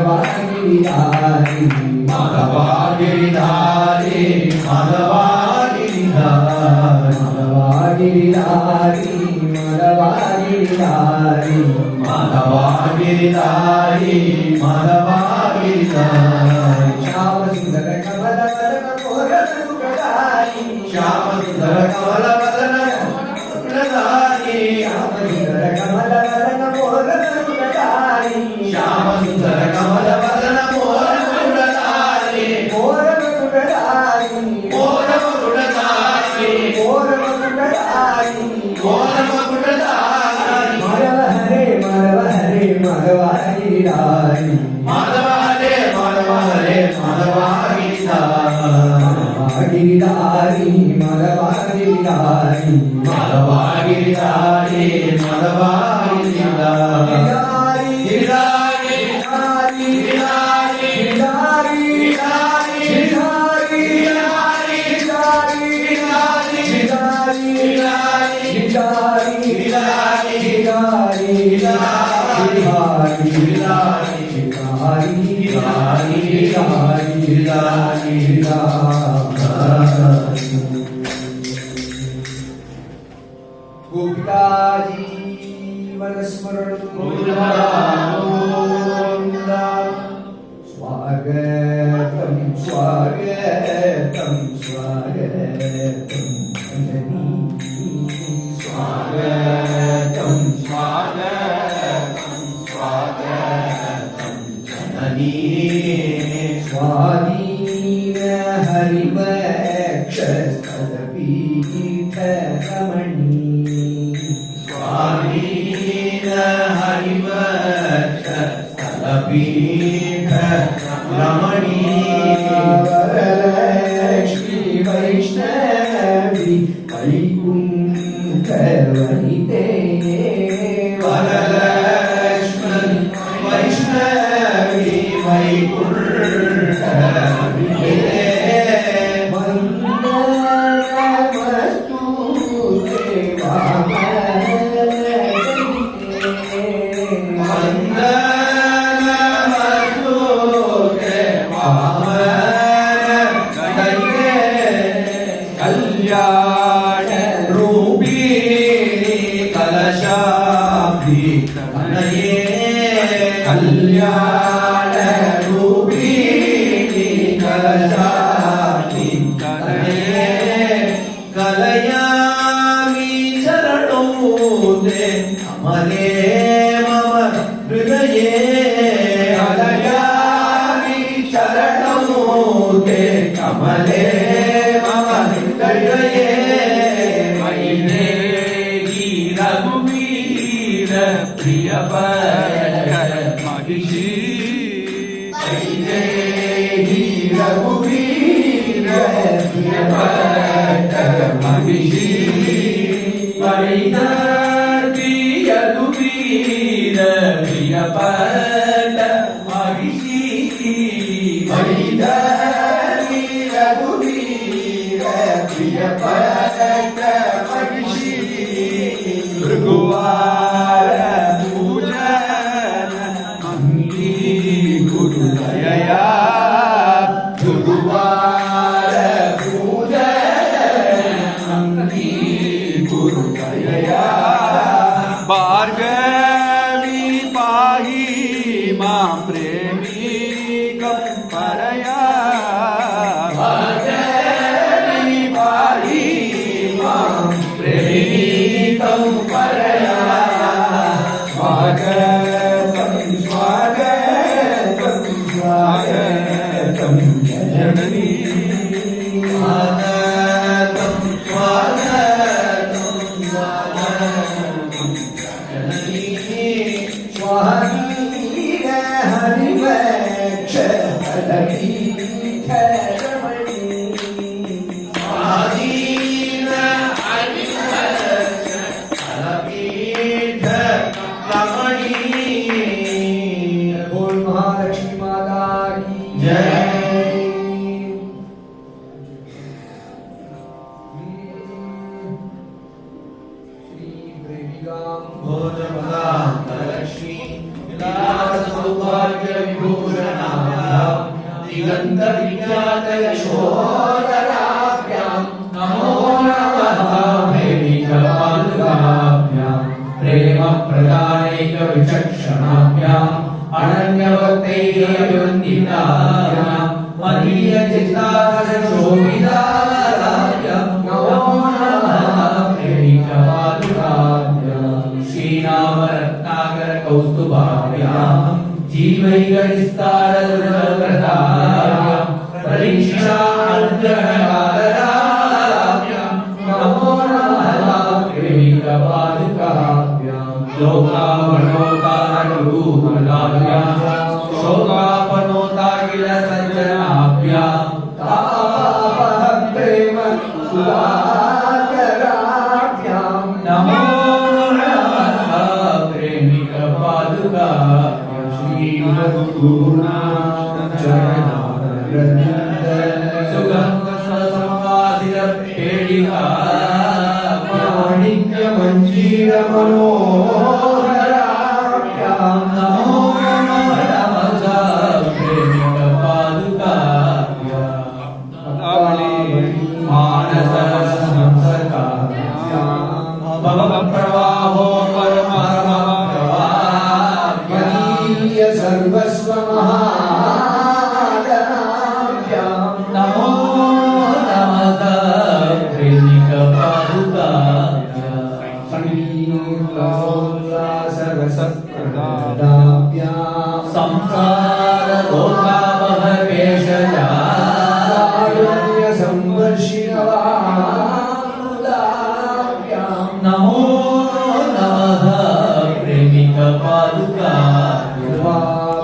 Madhavagiridhari, Madhavagiridhari, Madhavagiridhari, Madhavagiridhari, Madhavagiridhari, Madhavagiridhari. Shyama Sundara Kamala Vadana Pura Sukadari, Shyama Sundara Kamala Vadana Sukadari, Shyama Sundara Kamala Vadana Pura Sukadari, Shyama Sundara Kamala Vadana Pura Sukadari, Pura Sukadari, Pura Sukadari, Pura Sukadari, Pura Sukadari. Madhava Hare, Madhava Hare, Madhava Giridhari, Madhava Hare, Madhava Hare, Madhava Giridhari, Giridhari. Madhava Giridhari, Madhava Giridhari, Madhava Giridhari. Giridhari, Swagatam, swagatam, swagatam, Anjani. Swagatam, Swagatam, Swagatam, Janani. Swadina Harivakshastadapita Ramani. Swadina Harivaksha Sthalapitha Ramani. Varalakshmi Vaishnavi Vaikuntha Vanite. Varalakshmi Vaishnavi Vaikuntha Vanite. Vandanamastu Vandanamastute Vamana Kaite. Kalyana Rupini Kalashabdi Kanaye. Kalyana Rupini Kalashabdi Kanaye. Kalayami Charanute Amale Mama Hridaye. Kalayami Charanute Amale Mama Hridaye. Vaidehi Raghuvira Priyapata Magishi. Vaidehi Raghuvira Priyapata Magishi. Vaidehi Raghuvira Priyapata Magishi. Vaidehi Raghuvira Priyapata Magishi. Bhagavara Pujana Mangi Guru Dayaya. Bhagavara Pujana Mangi Guru Dayaya. Bhargavi Pahi Mam Premikam Paraya. Bhargavi Pahi Mam Premikam Paraya. Swagatam, swagatam, swagatam, Janani. Swagatam, swagatam, swagatam, Janani. Swadina Harivakshastadapita Ramani. Swadina Harivakshastadapita Ramani. बोल महालक्ष्मी माता की जय। श्री प्रेमिकाम भोजमदान्तलक्ष्मी विलास सौभाग्य विभूषण दिगंत विख्यात यशोधराभ्यां नमो नमः प्रेमिकपादुकाभ्यां प्रेम प्रदानैक विचक्षणाभ्याम् अनन्यभक्तैर्वन्दिताभ्यां मदीय चित्ताशोभिताभ्यां नमो नमः प्रेमिकपादुकाभ्यां श्रीनाम रत्नाकर कौस्तुभाभ्यां जीवैकनिस्तारदुर्गप्रदाभ्यां परीक्षा अनुग्रहकातराभ्यां नमो नमः प्रेमिकपादुकाभ्यां लोकावनोतारगुरुकुलाभ्यां शोकापनोताखिल सज्जनाभ्यां तापहं प्रेम सुधाकराभ्यां नमो नमः प्रेमिकपादुकाभ्यां सुगंध संवादित पेडिका माणिक्य मंजीर मनोहराभ्यां नमो नमः प्रेमिकपादुकाभ्यां मानस संसर्गाभ्यां भवप्रवाहो परमप्रवाह्य सर्वस्व महागणाभ्यां नमो नमः प्रेमिकपादुकाभ्यां सर्वसत्प्रदाभ्यां संसारलोकावहवेशजाय संवर्षिणवाभ्यां नमो नमः प्रेमिकपादुकाभ्यां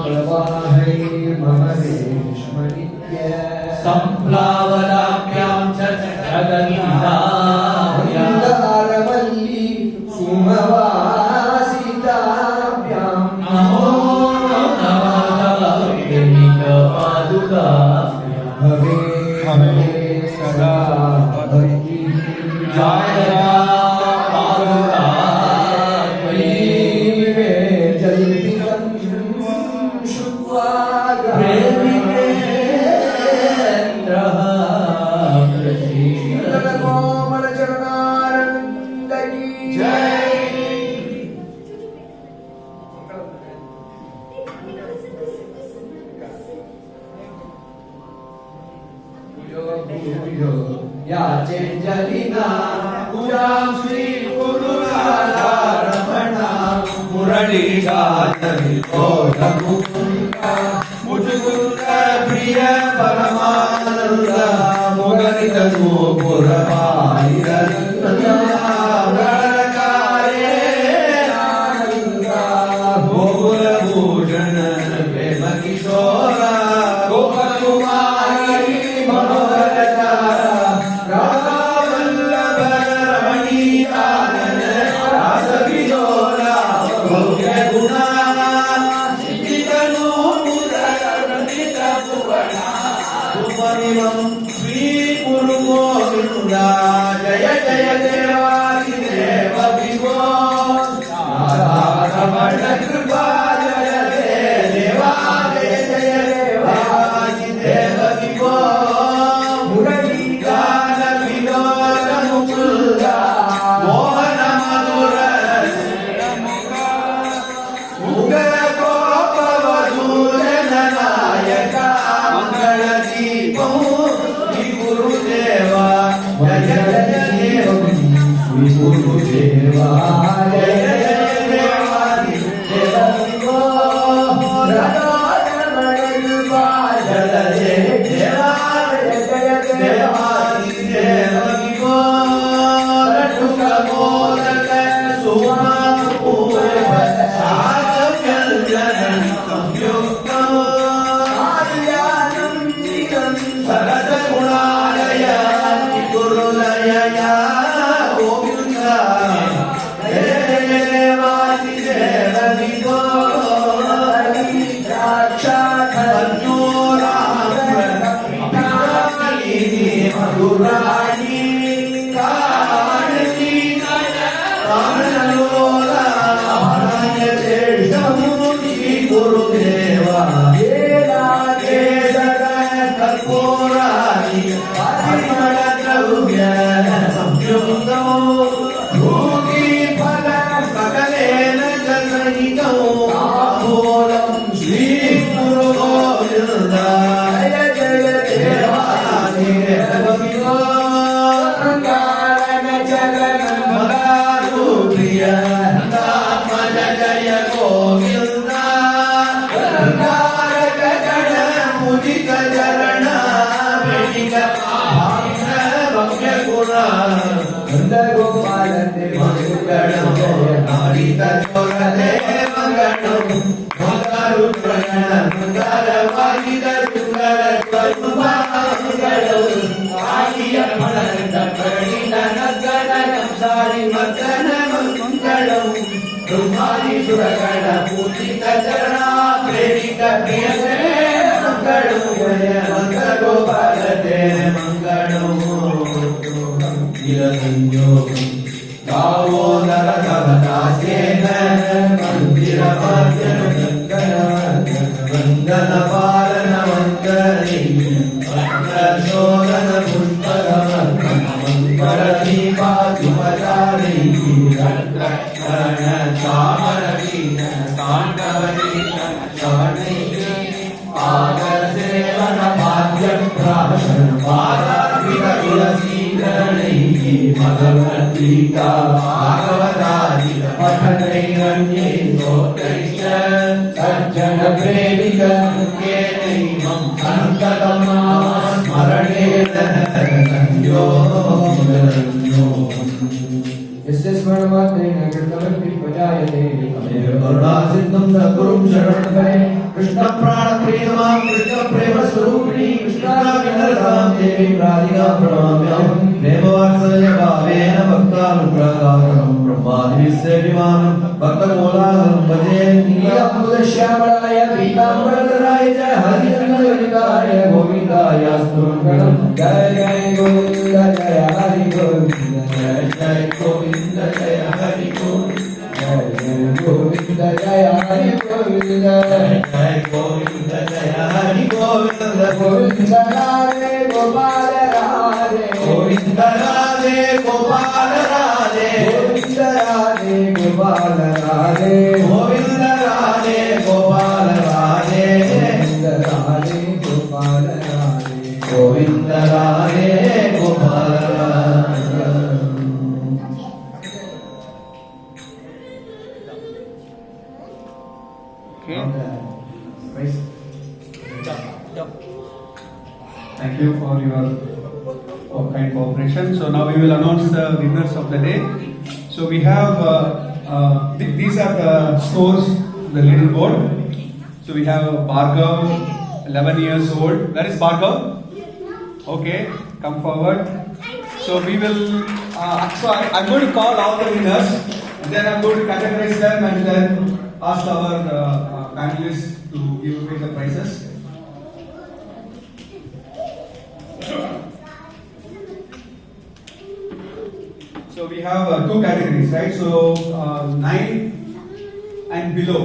प्रवाहैर्मम रेष्मनित्य संप्लावनाभ्यां च जगन्नाभ्यां वृन्दारवल्ली सुमवासिताभ्यां नमो नमः प्रेमिकपादुकाभ्यां भवे भवे सदा भक्ति जायरा पादुकाभ्यै जल्पितं शुद्ध्वा प्रेमिकेन्द्रः प्रसीद कोमलचरणारविन्द की जय। भूयो याचे जलिना पुरां श्री गुरुराधारमणा मुरलीगायवितोषमुकुन्दा मुजुकुन्द प्रिय परमानन्द मुगरित गोपुरमालिरन्दाकारे गोकुलभूषण प्रेम किशोरा गोपकुमारी मनोहरता राधावल्लभ रमणीकानन रासकिशोरा भव्य गुणा श्री गुरु गोविंदा जय जय देवादिदेव विभो रमण कृपा जय देवा जय जय देवादिदेव विभो मुरली गान विनोद मुकुंदा मोहन मधुर मुगल गोपवधूलन नायक मंगल दीपो श्री गुरुदेवा जय जय देव श्री गुरुदेवा जय जय देवादि देव विभो राधारमण कृपा जय जय देवा जय जय देवादि देव विभो लड्डुक मोदक सुमधुर शाक व्यंजन संयुक्तम् सरस गुणालय गुरुलय गोविंद जय जय देवादिदेव विभो मधुराणी काणी श्री गुरुदेवा ಮಂಗಳಂ ನಾಡಿತ ಚೋರದೆ ಮಂಗಳಂ ಮಂಗಳರು ಗಣ ಮಂಗಳವಾಗಿದ ಸುಂದರ ಸ್ವರೂಪ ಮಂಗಳಂ ಆದಿಯ ಫಲದ ಪರಿಣಿತ ನಗರ ಸಂಸಾರಿ ಮಗ್ಗನ ಮಂಗಳಂ ಬ್ರಹ್ಮಾದಿ ಸುರಗಣ ಪೂಜಿತ ಚರಣ ಪ್ರೇರಿತ ಪ್ರಿಯತೆ ಮಂಗಳಂ ಜಯ ಮಂಗಳ ಗೋಪಾಲತೆ ಮಂಗಳಂ ಸಂಯೋಗಂ ದಾವೋದರ ಕವನಾಸೇನ ಮಂದಿರ ವಂದನ ಪಾಲನ ವಂದನೆ ಶೋಧನ ಪುಷ್ಪರ ಮಂಗಲ ದೀಪಾಧಿಪಚಾರಿ ರಕ್ಷಣ ಚಾಮರವೀನ ತಾಂಡವೀನ ಶರಣೈ ಪಾದ ಸೇವನ ಭಾಗ್ಯ ಪ್ರಾಶನ ಪಾದಾರ್ಪಿತ ತುಳಸೀಕರಣೈ ಭಗವದ್ಗೀತಾ ಭಾಗವತಾದಿ ಪಠನೈರಣ್ಯೇ ಸ್ತೋತ್ರೈಶ್ಚ ಸಜ್ಜನ ಪ್ರೇಮಿಕ ಮುಖೇನೈವಂ ಸಂತತಂ ನಾಮ ಸ್ಮರಣೇನ ಸಂಯೋಗೋ यस्य स्मरणमात्रेण कृतवन्ति प्रजायते तमेव करुणासिन्धुं सद्गुरुं शरणं भजे कृष्ण प्राणप्रियमां कृष्ण प्रेम स्वरूपिणी कृष्णाविनरतां देवीं राधिकां प्रणमाम्यहं प्रेमवात्सल्य भावेन भक्तानुग्रहकारणं ब्रह्मादिविश्य विमानं भक्तकोलाहलं भजे नीलाम्बुदश्यामलाय पीताम्बरधराय च हरिचन्द्रनिकाय गोविन्दाय स्तुमङ्गलं जय जय गोविन्द जय हरि गोविन्द जय जय गोविन्द जय हरि गोविन्द जय जय गोविन्द जय हरि गोविन्द जय जय गोविन्द जय Hari Govind Govind Radhe Gopal Radhe Govind Radhe Gopal Radhe Govind Radhe Gopal Radhe Govind Radhe Gopal Radhe Govind Radhe Gopal Radhe Govind Radhe Gopal Radhe Thank you for your kind cooperation. So now we will announce the winners of the day. So we have these are the scores, the leaderboard. So we have Bhargav, 11 years old. Where is Bhargav? Okay, come forward. So we will. So I'm going to call all the winners. And then I'm going to categorize them and then ask our panelists to give away the prizes. So we have two categories, right? So 9 and below.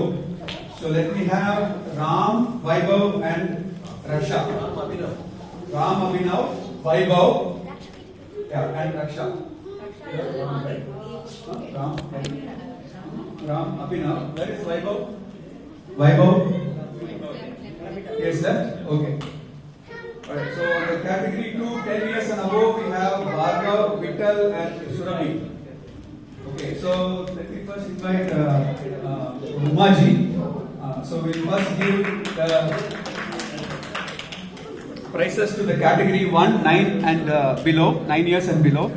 So let me have Ram, Vaibhav and Raksha. Ram, Abhinav, Vaibhav, yeah, and Raksha. Ram, Abhinav. Where is Vaibhav? Vaibhav? Yes, left? Okay. Alright, so the category 2, 10 years and above, we have Bhargav, Vittal and Surabhi. Okay, so let me first invite Umaji. So we'll first give the prizes to the category 1, 9 and below, 9 years and below.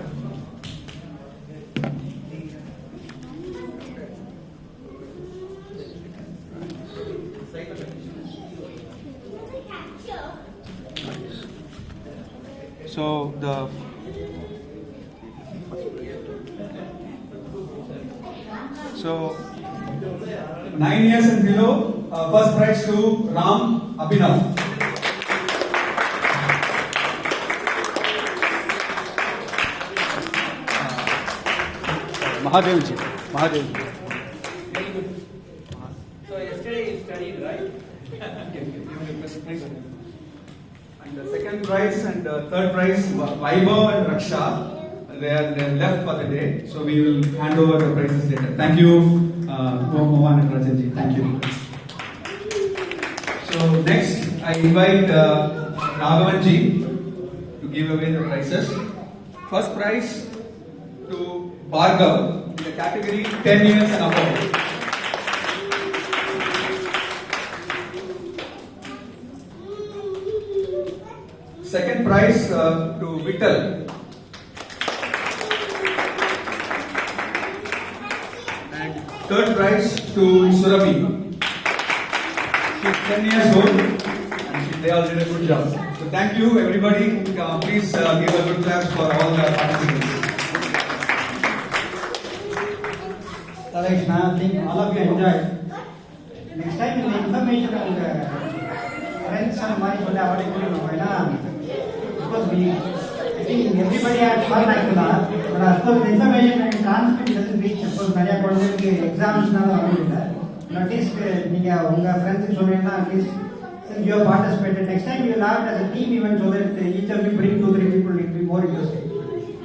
So the so 9 years and below, first prize to Ram Abhinav. Mahadev ji. So yesterday you studied, right? And the second prize and third prize, Vaibhav and Raksha, they are left for the day. So we will hand over the prizes later. Thank you, Mohan and Rajan ji. Thank you. So next, I invite Raghavan ji to give away the prizes. First prize to Bhargav in the category 10 years and above. Second prize to Vittal. Third prize to Surabhi. She's 10 years old and they all did a good job. So thank you everybody. Please give a good clap for all the participants. Krishna, I think all of you enjoyed. Next time the information on the friends and my because I think everybody had fun actually, but of course the information and transcript doesn't reach. Of course, many exams now at least friends at least since you have participated, next time you will have it as a team event so that each of you bring 2-3